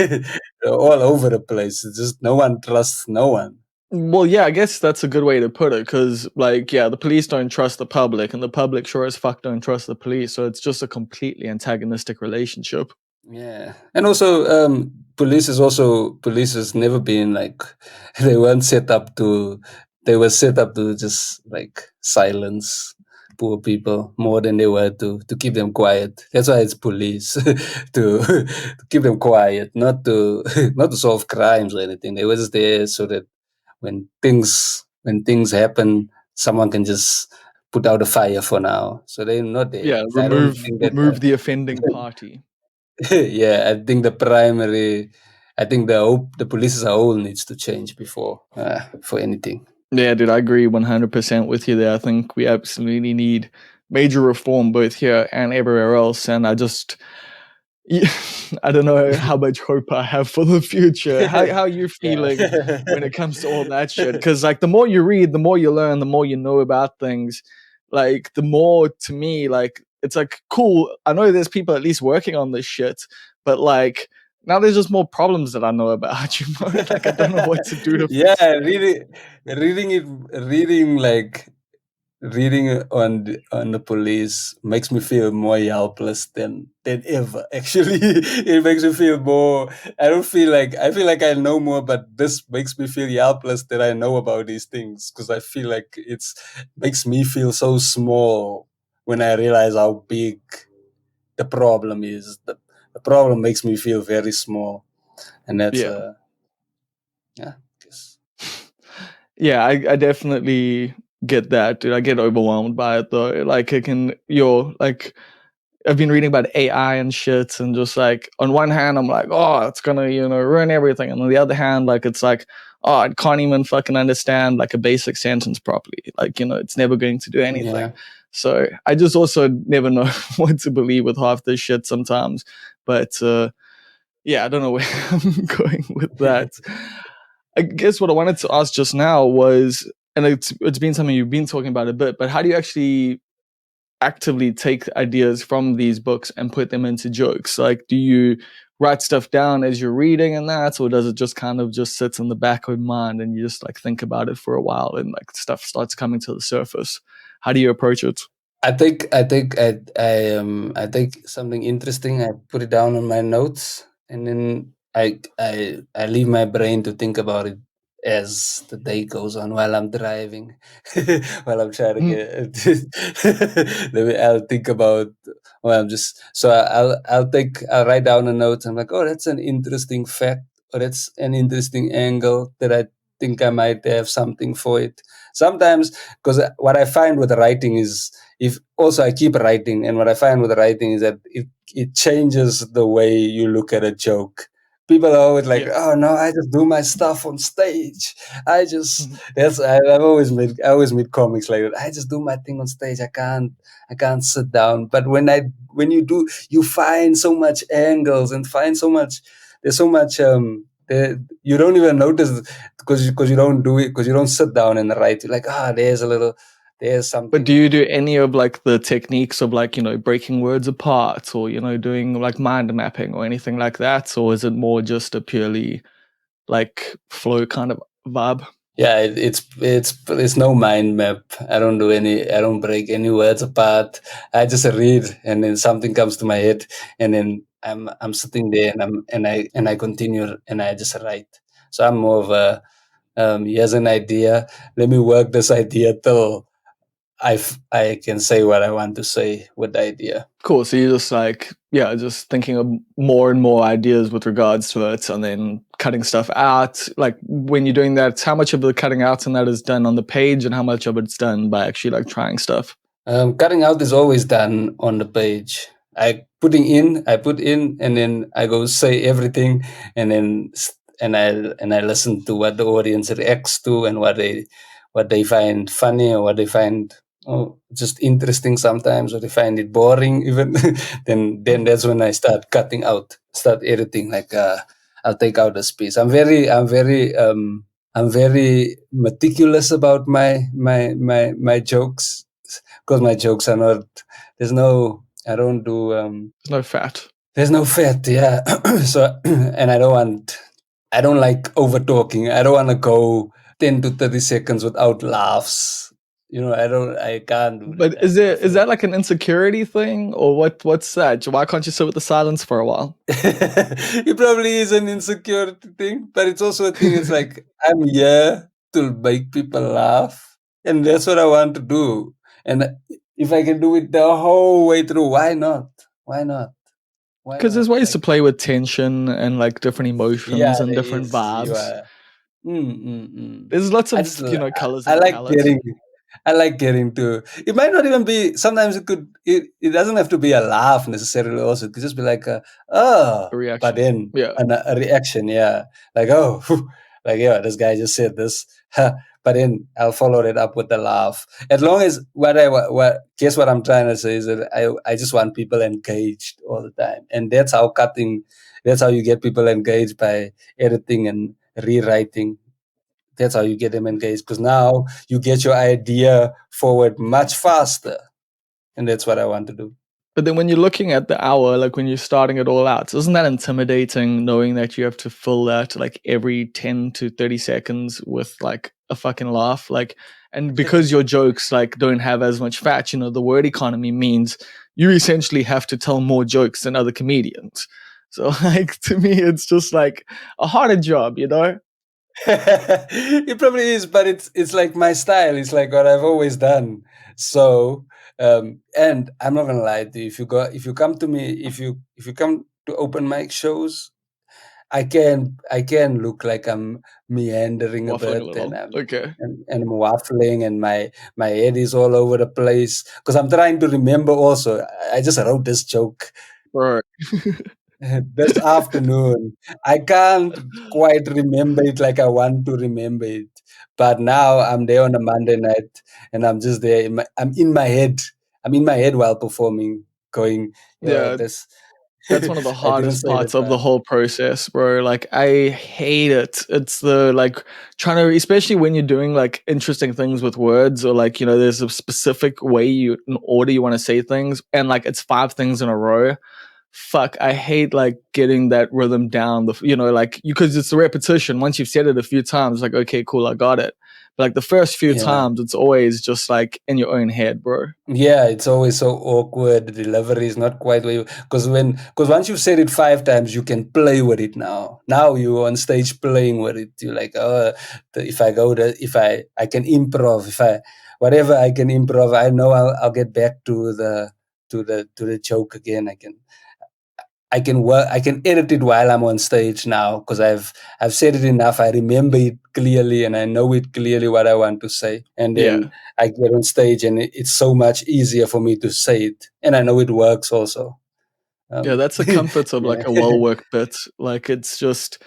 all over the place. It's just no one trusts no one. Well, yeah, I guess that's a good way to put it because, like, yeah, the police don't trust the public, and the public sure as fuck don't trust the police. So it's just a completely antagonistic relationship. Yeah, and also police has never been like they weren't set up to they were set up to just like silence poor people more than they were to keep them quiet. That's why it's police to keep them quiet, not to not to solve crimes or anything. They were just there so that when things happen, someone can just put out a fire for now. So they're not there. Yeah, So I don't think that. remove the offending party. Yeah, I think the police as a whole needs to change before for anything. Yeah, dude, I agree 100% with you there. I think we absolutely need major reform both here and everywhere else. And yeah, I don't know how much hope I have for the future. How are you feeling when Yeah. it comes to all that shit? Because like the more you read, the more you learn, the more you know about things. Like the more to me, like it's like cool. I know there's people at least working on this shit, but like now there's just more problems that I know about. Like I don't know what to do to Yeah, fix it. reading like reading on the police makes me feel more helpless than ever. Actually, it makes me feel more. I feel like I know more, but this makes me feel helpless that I know about these things because I feel like it's makes me feel so small when I realize how big the problem is. The problem makes me feel very small, and that's Yeah. yeah. I guess. Yeah, I definitely get that, dude. I get overwhelmed by it though. Like I've been reading about AI and shit, and just like on one hand, I'm like, oh, it's gonna ruin everything, and on the other hand, like it's like, oh, it can't even fucking understand like a basic sentence properly. Like it's never going to do anything. Yeah. So I just also never know what to believe with half this shit sometimes. But yeah, I don't know where I'm going with that. I guess what I wanted to ask just now was, and it's been something you've been talking about a bit, but how do you actually actively take ideas from these books and put them into jokes? Like, do you write stuff down as you're reading and that, or does it just kind of just sits in the back of your mind and you just like think about it for a while and like stuff starts coming to the surface? How do you approach it? I take something interesting. I put it down on my notes, and then I leave my brain to think about it as the day goes on while I'm driving, while I'm trying to Mm, get. I'll think about. Well, I'm just so I'll write down a note. I'm like, oh, that's an interesting fact, or that's an interesting angle that I think I might have something for it. Sometimes, because what I find with writing is if also I keep writing, and what I find with writing is that it changes the way you look at a joke. People are always like, yeah. "Oh no, I just do my stuff on stage. I just Mhm. I've always made I always meet comics like that. I just do my thing on stage. I can't sit down. But when you do, you find so much angles and find so much. There's so much you don't even notice because you don't do it because you don't sit down and write. You're like, there's But do something. you do any of like the techniques of like, breaking words apart or, doing like mind mapping or anything like that? Or is it more just a purely like flow kind of vibe? Yeah, it's no mind map. I don't break any words apart. I just read, and then something comes to my head, and then I'm sitting there, and I continue, and I just write. So I'm more of a here's an idea. Let me work this idea till I can say what I want to say with the idea. Cool. So you're just like, yeah, just thinking of more and more ideas with regards to it and then cutting stuff out. Like when you're doing that, how much of the cutting out and that is done on the page and how much of it's done by actually like trying stuff? Cutting out is always done on the page. I put in, and then I go say everything, and then and I listen to what the audience reacts to and what they find funny or what they find just interesting sometimes, or they find it boring even. Then that's when I start cutting out, start editing. Like I'll take out the space. I'm very meticulous about my jokes because my jokes are not. There's no. I don't do. There's no fat. There's no fat. Yeah. So and I don't want. I don't like over talking. I don't want to go 10 to 30 seconds without laughs. I don't. I can't do But that. I is feel that like like an insecurity thing or what's that? Why can't you sit with the silence for a while? it probably is an insecurity thing, but it's also a thing. It's like I'm here to make people laugh, and that's what I want to do. And if I can do it the whole way through, why not? Why not? Why Because there's not? ways to Like, play with tension and like different yeah, emotions and there different is. You vibes. are. There's lots I of, just colors I in the like palette. getting I like getting to. It might not even be. Sometimes it doesn't have to be a laugh necessarily. Also, it could just be like A but reaction. then Yeah. a reaction. Yeah, like oh, phew, like yeah, this guy just said this. But then I'll follow it up with a laugh. As long as guess what I'm trying to say is that I just want people engaged all the time, and that's how cutting. That's how you get people engaged by editing and rewriting. That's how you get them engaged because now you get your idea forward much faster, and that's what I want to do. But then when you're looking at the hour, like when you're starting it all out, isn't that intimidating knowing that you have to fill that like every 10 to 30 seconds with like a fucking laugh? Like, and because your jokes like don't have as much fat, the word economy means you essentially have to tell more jokes than other comedians. So like to me, it's just like a harder job, It probably is, but it's like my style. It's like what I've always done. So, and I'm not gonna lie to you. If you come to me, if you come to open mic shows, I can look like I'm meandering a Waffling a bit, little. Okay. and I'm waffling, and my head is all over the place because I'm trying to remember. Also, I just wrote this joke Bro. this afternoon. I can't quite remember it like I want to remember it. But now I'm there on a Monday night and I'm just there. I'm in my head. I'm in my head while performing, going, Yeah, this. that's one of the I didn't hardest say that parts of the part. whole process, bro. Like I hate it. It's the like trying to, especially when you're doing like interesting things with words, or like there's a specific way an order you want to say things, and like it's five things in a row. Fuck, I hate like getting that rhythm down. Like because it's the repetition. Once you've said it a few times, like okay, cool, I got it. But like the first few Yeah. times, it's always just like in your own head, bro. Yeah, it's always so awkward. The delivery is not quite where you, because once you've said it 5 times, you can play with it now. Now you're on stage playing with it. You're like, oh, if I go there, if I can improv, whatever I can improv, I know I'll get back to the joke again. I can edit it while I'm on stage now because I've said it enough. I remember it clearly and I know it clearly what I want to say. And then Yeah. I get on stage and it's so much easier for me to say it. And I know it works also. Yeah, that's the comfort of Yeah. like a well worked bit. Like it's just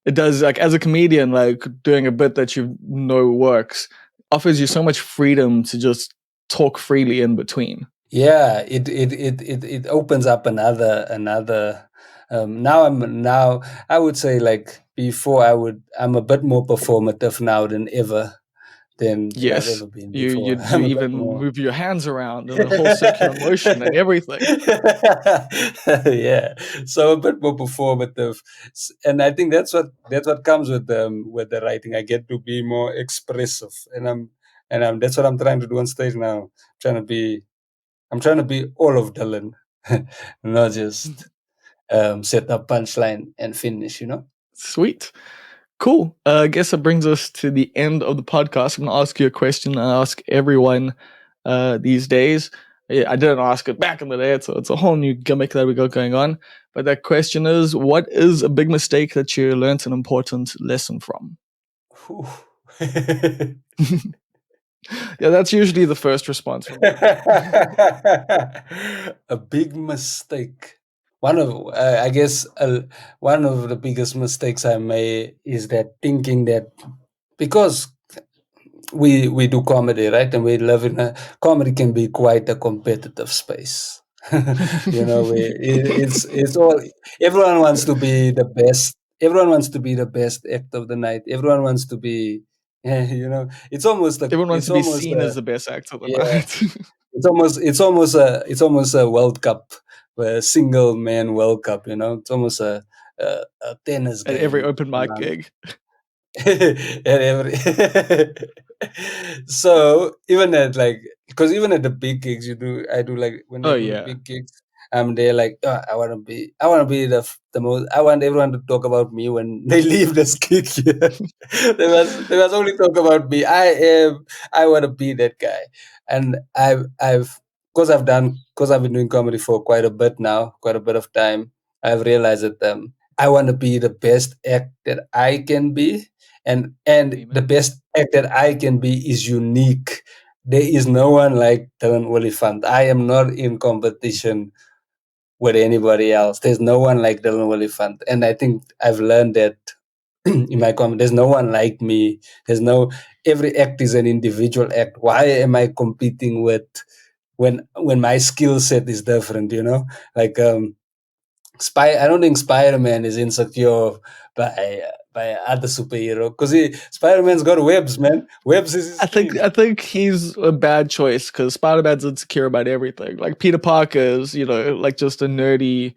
it does like as a comedian, like doing a bit that you know works offers you so much freedom to just talk freely in between. Yeah, it opens up another now I would say like before I'm a bit more performative now than I've Yes. ever been You before. you I'm you a bit even more. move your hands around and the whole circular motion and everything. Yeah, so a bit more performative, and I think that's what comes with the writing. I get to be more expressive, and I'm that's what I'm trying to do on stage now. Trying to be I'm trying to be all of Dylan, not just set up punchline and finish. Sweet. Cool. I guess that brings us to the end of the podcast. I'm going to ask you a question I ask everyone these days. Yeah, I didn't ask it back in the day, so it's a whole new gimmick that we got going on. But that question is, what is a big mistake that you learned an important lesson from? Whew. Yeah, that's usually the first response from people. A big mistake. I guess, one of the biggest mistakes I made is that thinking that because we do comedy, right, and we live in a comedy can be quite a competitive space. It's all everyone wants to be the best. Everyone wants to be the best act of the night. Everyone wants to be, it's almost like Everyone wants it's to be almost seen a as the best actor of the yeah. night It's almost a World Cup, a single man World Cup. It's almost a tennis at every game open mic around. gig. At every so even at like because even at the big gigs I do like when they Oh, do the yeah. big gigs, I'm there like, "Oh, I want to be the most, I want everyone to talk about me when they leave this gig." They must only talk about me. I want to be that guy. And I've because I've been doing comedy for quite a bit now, quite a bit of time. I've realized that I want to be the best act that I can be, and the Amen. best act that I can be is unique. There is no one like Dillan Oliphant. I am not in competition with anybody else. There's no one like Dillan Oliphant, and I think I've learned that in my comment. There's no one like me. There's no Every act is an individual act. Why am I competing with when my skill set is different? Like I don't think Spider-Man is insecure by by other superhero because Spider-Man's got webs, man. Webs is his thing. I think he's a bad choice because Spider-Man's insecure about everything. Like Peter Parker is, like just a nerdy,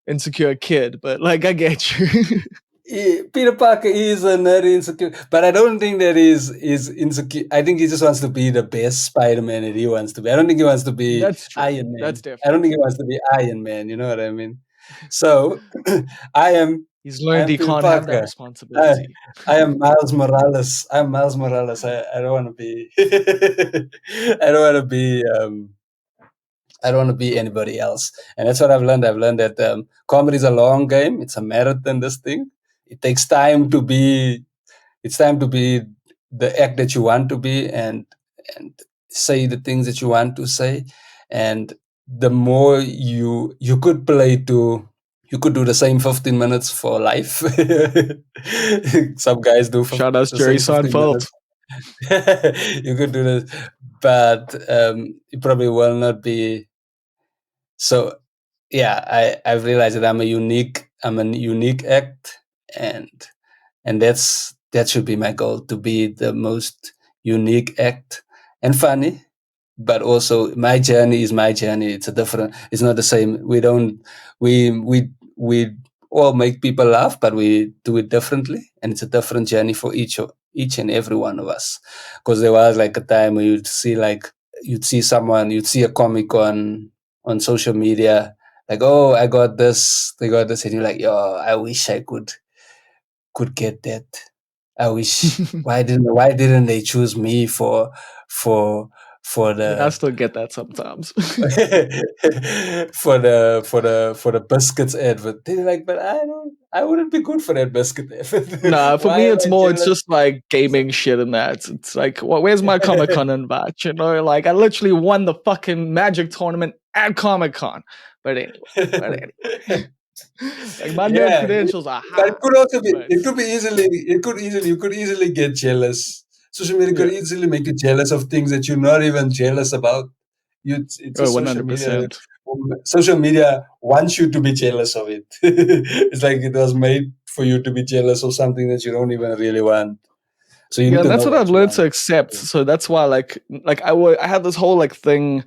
insecure kid. But like, I get you. Peter Parker is a nerdy insecure, but I don't think that is insecure. I think he just wants to be the best Spider-Man that he wants to be. I don't think he wants to be That's true. Iron That's Man. I definitely don't think he true. wants to be Iron Man. You know what I mean? So I He's I learned am he Peter can't have that Parker. I, responsibility. I am Miles Morales. I'm Miles Morales. I don't want to be. I don't want to be. I don't want to be anybody else. And that's what I've learned. I've learned that comedy is a long game. It's a marathon. This thing. It takes time to be. It's time to be the act that you want to be, and say the things that you want to say. And the more you could play to. You could do the same 15 minutes for life. Some guys do Shout out the Jerry same 15 Seinfeld. minutes. You could do this, but it probably will not be. So yeah, I've realized that I'm a unique act, and that should be my goal, to be the most unique act and funny. But also my journey is my journey. It's not the same. We all make people laugh, but we do it differently, and it's a different journey for each and every one of us. Because there was like a time where you'd see a comic on social media, like, oh, I got this, they got this, and you're like, yo, I wish I could get that. I wish, why didn't they choose me for Yeah, I the still get that sometimes. for the biscuits advert? They're like, but I wouldn't be good for that biscuit advert. Nah, for Why me, am it's I more, it's jealous? just like gaming shit and that. It's like, where's my Comic Con invite? Like I literally won the fucking Magic tournament at Comic Con. But anyway, like my nerd Yeah, credentials are but it high. could also be. But You could easily get jealous. Social media yeah, could easily make you jealous of things that you're not even jealous about. It's oh, just social media. 100%. Social media wants you to be jealous of it. It's like it was made for you to be jealous of something that you don't even really want. So you Yeah, need and to that's know what what I've you learned want. to accept. So that's why, I had this whole like thing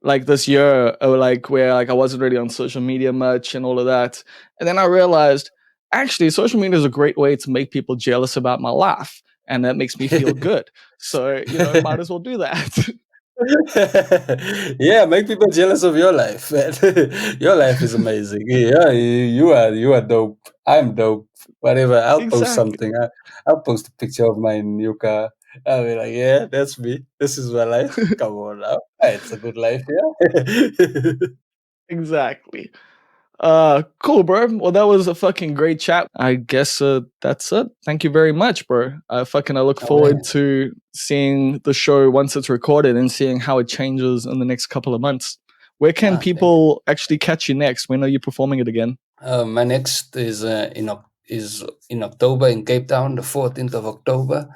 like this year, like where like I wasn't really on social media much and all of that, and then I realized actually social media is a great way to make people jealous about my life, and that makes me feel good. So might as well do that. Yeah, make people jealous of your life, man. Your life is amazing. Yeah, you are dope. I'm dope. Whatever. I'll post Exactly. something. I'll post a picture of my new car. I'll be like, yeah, that's me. This is my life. Come on now. It's a good life, yeah. Exactly. Cool, bro. Well, that was a fucking great chat. I guess that's it. Thank you very much, bro. I look Oh, forward yeah. to seeing the show once it's recorded and seeing how it changes in the next couple of months. Where can Thank you. people actually catch you next? When are you performing it again? My next is in October in Cape Town, the 14th of October,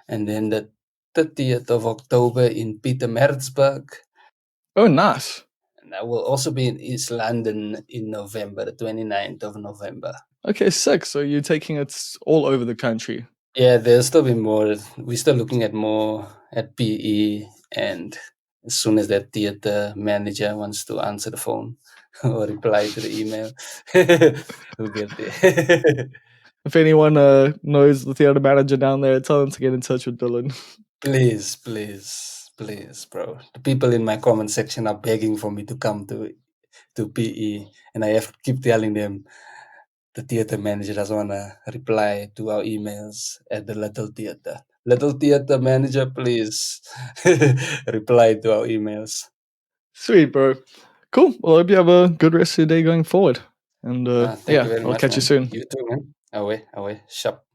and then the 30th of October in Pietermaritzburg. Oh, nice. And I will also be in East London in November, the 29th of November. Okay, sick. So you're taking it all over the country. Yeah, there'll still be more. We're still looking at more at PE, and as soon as that theater manager wants to answer the phone or reply to the email, we'll get there. If anyone knows the theater manager down there, tell them to get in touch with Dylan. Please, please, please, bro. The people in my comment section are begging for me to come to PE, and I have to keep telling them the theater manager doesn't want to reply to our emails at the little theater. Little theater manager, please reply to our emails. Sweet, bro. Cool. Well, I hope you have a good rest of your day going forward. And Thank you yeah, very I'll much, catch you man. soon. You too, man. Away, shop.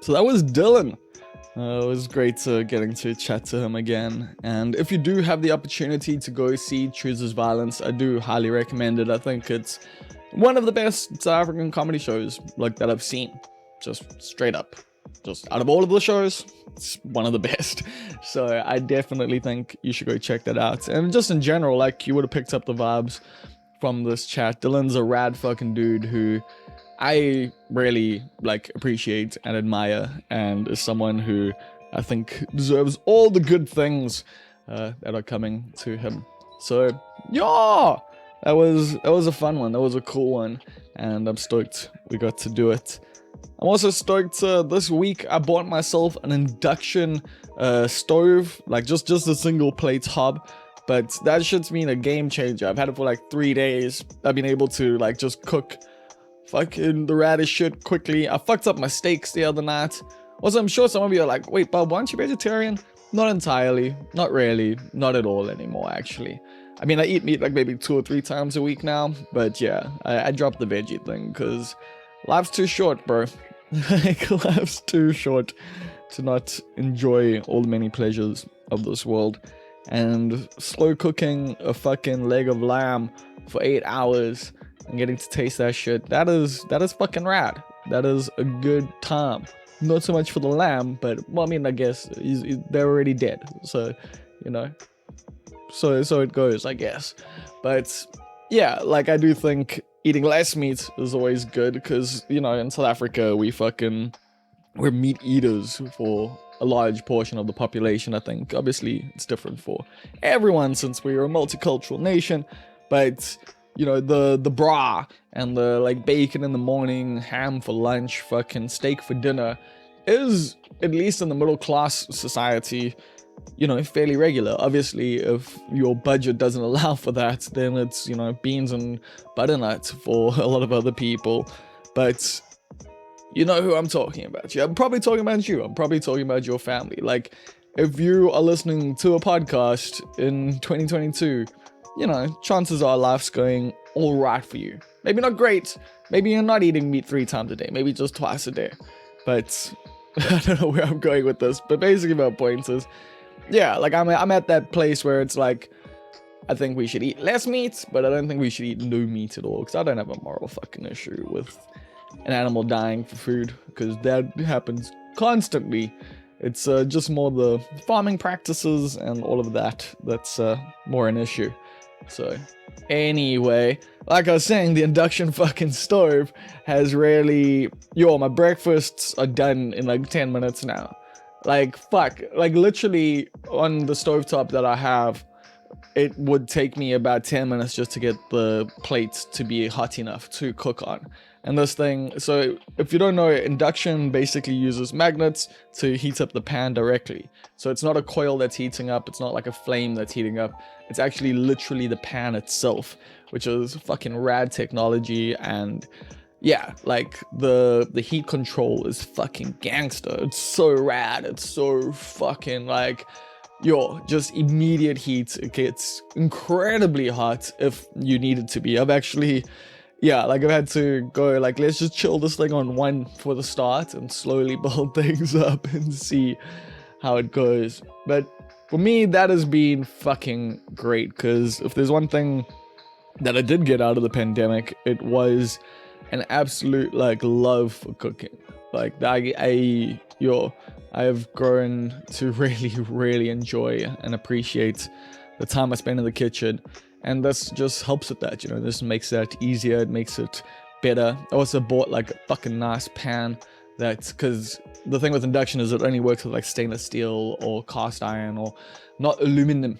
So that was Dylan. It was great getting to chat to him again. And if you do have the opportunity to go see Chooses Violence, I do highly recommend it. I think it's one of the best South African comedy shows like that I've seen. Just straight up. Just out of all of the shows, it's one of the best. So I definitely think you should go check that out. And just in general, like you would have picked up the vibes from this chat. Dylan's a rad fucking dude who I really like appreciate and admire, and is someone who I think deserves all the good things that are coming to him. So yeah, that was a fun one. That was a cool one, and I'm stoked we got to do it. I'm also stoked this week I bought myself an induction stove, like just a single plate hob. But that shit's been a game changer. I've had it for like 3 days. I've been able to like just cook fucking the raddest shit quickly. I fucked up my steaks the other night. Also, I'm sure some of you are like, wait, Bob, aren't you vegetarian? Not entirely. Not really. Not at all anymore, actually. I mean, I eat meat like maybe 2 or 3 times a week now. But yeah, I dropped the veggie thing because life's too short, bro. Like, life's too short to not enjoy all the many pleasures of this world. And slow cooking a fucking leg of lamb for 8 hours and getting to taste that shit, that is fucking rad. That is a good time. Not so much for the lamb, but well, I mean, I guess they're already dead, so you know, so it goes, I guess. But yeah, like, I do think eating less meat is always good, because you know, in South Africa we're meat eaters for a large portion of the population. I think obviously it's different for everyone since we're a multicultural nation, but you know, the bra and the like bacon in the morning, ham for lunch, fucking steak for dinner is, at least in the middle class society, you know, fairly regular. Obviously, if your budget doesn't allow for that, then it's, you know, beans and butternut for a lot of other people. But you know who I'm talking about. Yeah, I'm probably talking about you. I'm probably talking about your family. Like, if you are listening to a podcast in 2022, you know, chances are life's going all right for you. Maybe not great. Maybe you're not eating meat 3 times a day. Maybe just twice a day. But I don't know where I'm going with this. But basically my point is, yeah, like I'm at that place where it's like, I think we should eat less meat, but I don't think we should eat no meat at all. Because I don't have a moral fucking issue with an animal dying for food, because that happens constantly. It's just more the farming practices and all of that that's more an issue. So anyway, like I was saying, the induction fucking stove has really, my breakfasts are done in like 10 minutes now. Like, fuck, like literally on the stovetop that I have, it would take me about 10 minutes just to get the plates to be hot enough to cook on. And this thing, so if you don't know, induction basically uses magnets to heat up the pan directly. So it's not a coil that's heating up, it's not like a flame that's heating up, it's actually literally the pan itself, which is fucking rad technology. And yeah, like the heat control is fucking gangster. It's so rad, it's so fucking like, just immediate heat. It gets incredibly hot if you need it to be. I've actually, I've had to go like, let's just chill this thing on 1 for the start and slowly build things up and see how it goes. But for me, that has been fucking great, because if there's one thing that I did get out of the pandemic, it was an absolute like love for cooking. Like, I have grown to really enjoy and appreciate the time I spend in the kitchen. And this just helps with that, this makes that easier, it makes it better. I also bought like a fucking nice pan, that's because the thing with induction is it only works with like stainless steel or cast iron, or not aluminium,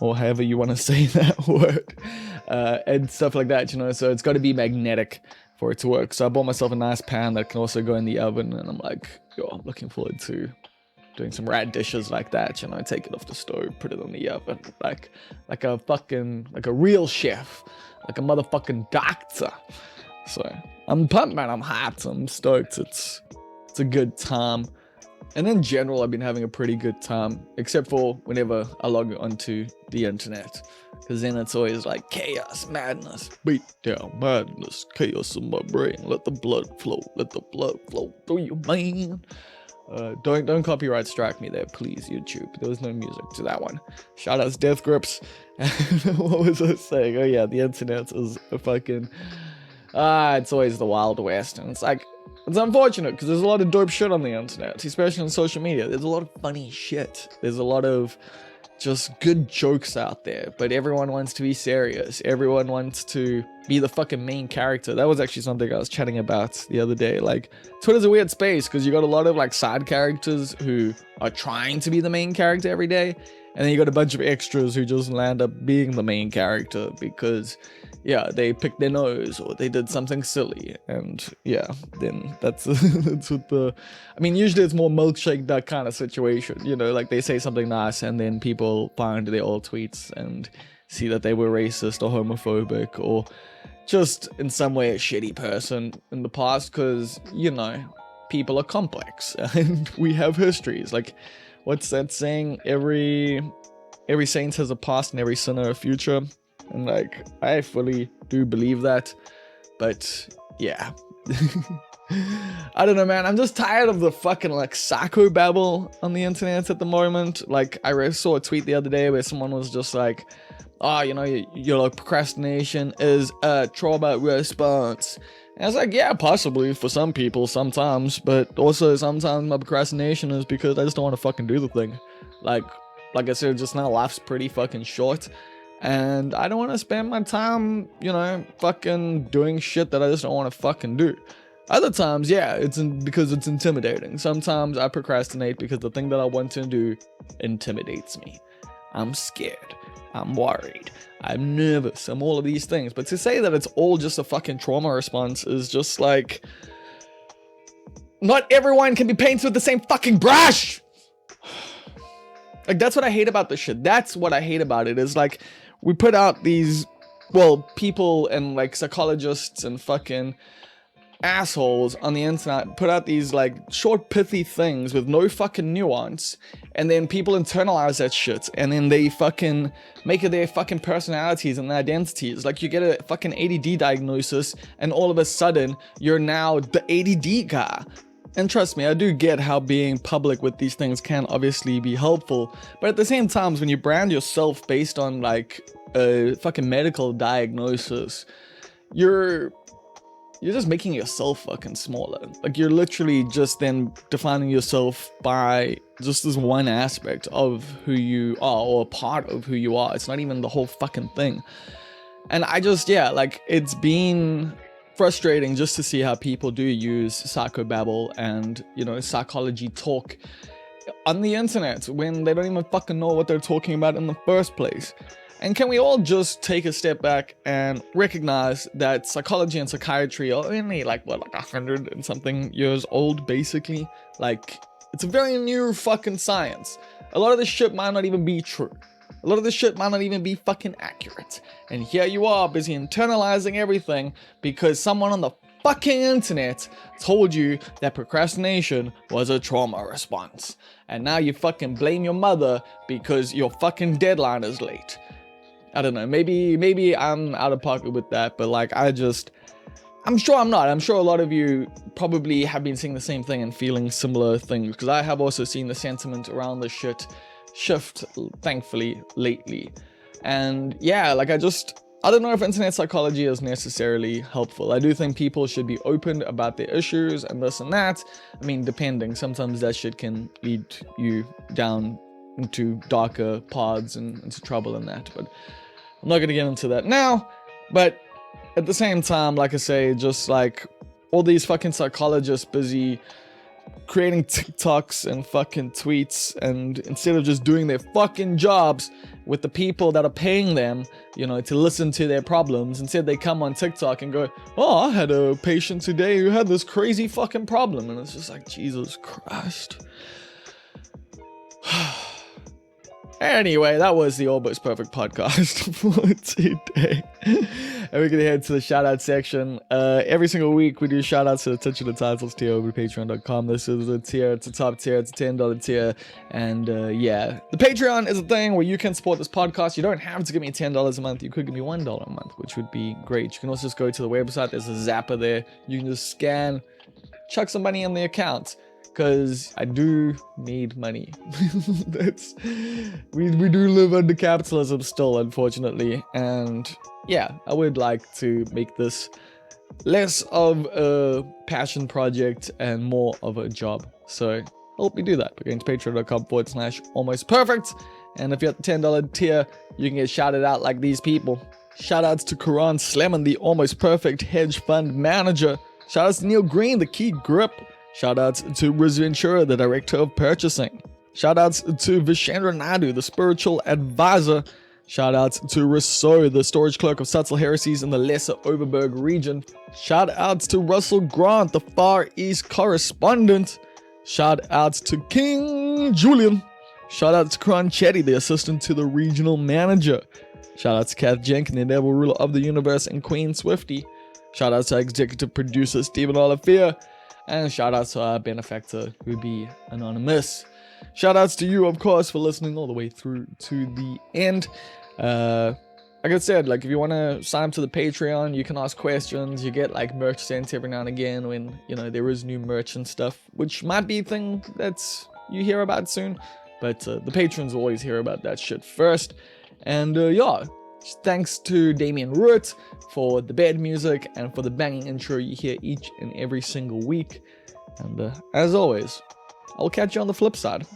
or however you want to say that word, and stuff like that, so it's got to be magnetic for it to work. So I bought myself a nice pan that can also go in the oven, and I'm like, I'm looking forward to doing some rad dishes like that, take it off the stove, put it in the oven, like a real chef, like a motherfucking doctor. So I'm pumped, man. I'm hyped. I'm stoked. It's a good time. And in general, I've been having a pretty good time, except for whenever I log onto the internet, because then it's always like chaos, madness, beat down, madness, chaos in my brain. Let the blood flow. Let the blood flow through you, man. Don't copyright strike me there, please, YouTube. There was no music to that one. Shout outs Death Grips. What was I saying? Oh yeah, the internet is a fucking... it's always the Wild West, and it's like, it's unfortunate because there's a lot of dope shit on the internet, especially on social media. There's a lot of funny shit. There's a lot of just good jokes out there, but everyone wants to be serious. Everyone wants to be the fucking main character. That was actually something I was chatting about the other day. Like, Twitter's a weird space because you got a lot of like side characters who are trying to be the main character every day, and then you got a bunch of extras who just land up being the main character because, yeah, they picked their nose or they did something silly, and yeah, then that's that's what the. I mean, usually it's more milkshake that kind of situation, you know, like they say something nice and then people find their old tweets and see that they were racist or homophobic or just in some way a shitty person in the past, because, you know, people are complex and we have histories. Like, what's that saying? Every saint has a past and every sinner a future. And like, I fully do believe that, but yeah. I don't know, man. I'm just tired of the fucking like psychobabble on the internet at the moment. Like, I saw a tweet the other day where someone was just like, oh, you know, your like procrastination is a trauma response. And I was like, yeah, possibly for some people sometimes, but also sometimes my procrastination is because I just don't want to fucking do the thing. Like I said just now, life's pretty fucking short. And I don't want to spend my time, you know, fucking doing shit that I just don't want to fucking do. Other times, yeah, because it's intimidating. Sometimes I procrastinate because the thing that I want to do intimidates me. I'm scared. I'm worried. I'm nervous. I'm all of these things. But to say that it's all just a fucking trauma response is just like, not everyone can be painted with the same fucking brush. Like, that's what I hate about this shit. That's what I hate about it, is like, we put out these, well, people and like psychologists and fucking assholes on the internet put out these like short pithy things with no fucking nuance, and then people internalize that shit and then they fucking make it their fucking personalities and their identities. Like, you get a fucking ADD diagnosis and all of a sudden you're now the ADD guy. And trust me, I do get how being public with these things can obviously be helpful, but at the same time, when you brand yourself based on like a fucking medical diagnosis, you're just making yourself fucking smaller. Like, you're literally just then defining yourself by just this one aspect of who you are, or a part of who you are. It's not even the whole fucking thing. And I just, yeah, like, it's been frustrating just to see how people do use psychobabble and, you know, psychology talk on the internet when they don't even fucking know what they're talking about in the first place. And can we all just take a step back and recognize that psychology and psychiatry are only like, what, like 100 and something years old, basically? Like, it's a very new fucking science. A lot of this shit might not even be true. A lot of this shit might not even be fucking accurate. And here you are, busy internalizing everything because someone on the fucking internet told you that procrastination was a trauma response. And now you fucking blame your mother because your fucking deadline is late. I don't know, maybe I'm out of pocket with that, but like, I'm sure I'm not. I'm sure a lot of you probably have been seeing the same thing and feeling similar things, because I have also seen the sentiment around this shit shift, thankfully, lately. And yeah, like, I don't know if internet psychology is necessarily helpful. I do think people should be open about their issues and this and that. I mean, depending, sometimes that shit can lead you down into darker paths and into trouble and that, but I'm not gonna get into that now. But at the same time, like I say, just like all these fucking psychologists busy creating TikToks and fucking tweets, and instead of just doing their fucking jobs with the people that are paying them, you know, to listen to their problems, instead they come on TikTok and go, oh, I had a patient today who had this crazy fucking problem, and it's just like, Jesus Christ. Anyway, that was the Almost Perfect podcast for today. And we're going to head to the shout out section. Every single week we do shout outs to the Touch of the Titles tier over at patreon.com. This is a tier, it's a top tier, it's a $10 tier. And yeah, the Patreon is a thing where you can support this podcast. You don't have to give me $10 a month. You could give me $1 a month, which would be great. You can also just go to the website. There's a zapper there. You can just scan, chuck some money in the account. Because I do need money. We do live under capitalism still, unfortunately. And yeah, I would like to make this less of a passion project and more of a job. So help me do that by going to patreon.com/almostperfect. And if you're at the $10 tier, you can get shouted out like these people. Shoutouts to Karan Sleman, the Almost Perfect hedge fund manager. Shoutouts to Neil Green, the key grip. Shoutouts to Riz Ventura, the director of purchasing. Shoutouts to Vishendra Naidu, the spiritual advisor. Shoutouts to Rousseau, the storage clerk of subtle heresies in the Lesser Overberg region. Shoutouts to Russell Grant, the Far East correspondent. Shoutouts to King Julian. Shoutouts to Karan Chetty, the assistant to the regional manager. Shoutouts to Kath Jenkins, the devil ruler of the universe, and Queen Swifty. Shoutouts to our executive producer, Dillan Oliphant. And shoutouts to our benefactor, who be anonymous. Shoutouts to you, of course, for listening all the way through to the end. Like I said, like if you want to sign up to the Patreon, you can ask questions. You get like merch sent every now and again when, you know, there is new merch and stuff, which might be a thing that's you hear about soon. But the patrons always hear about that shit first. And yeah, thanks to Damien Root for the bed music and for the banging intro you hear each and every single week. And as always, I'll catch you on the flip side.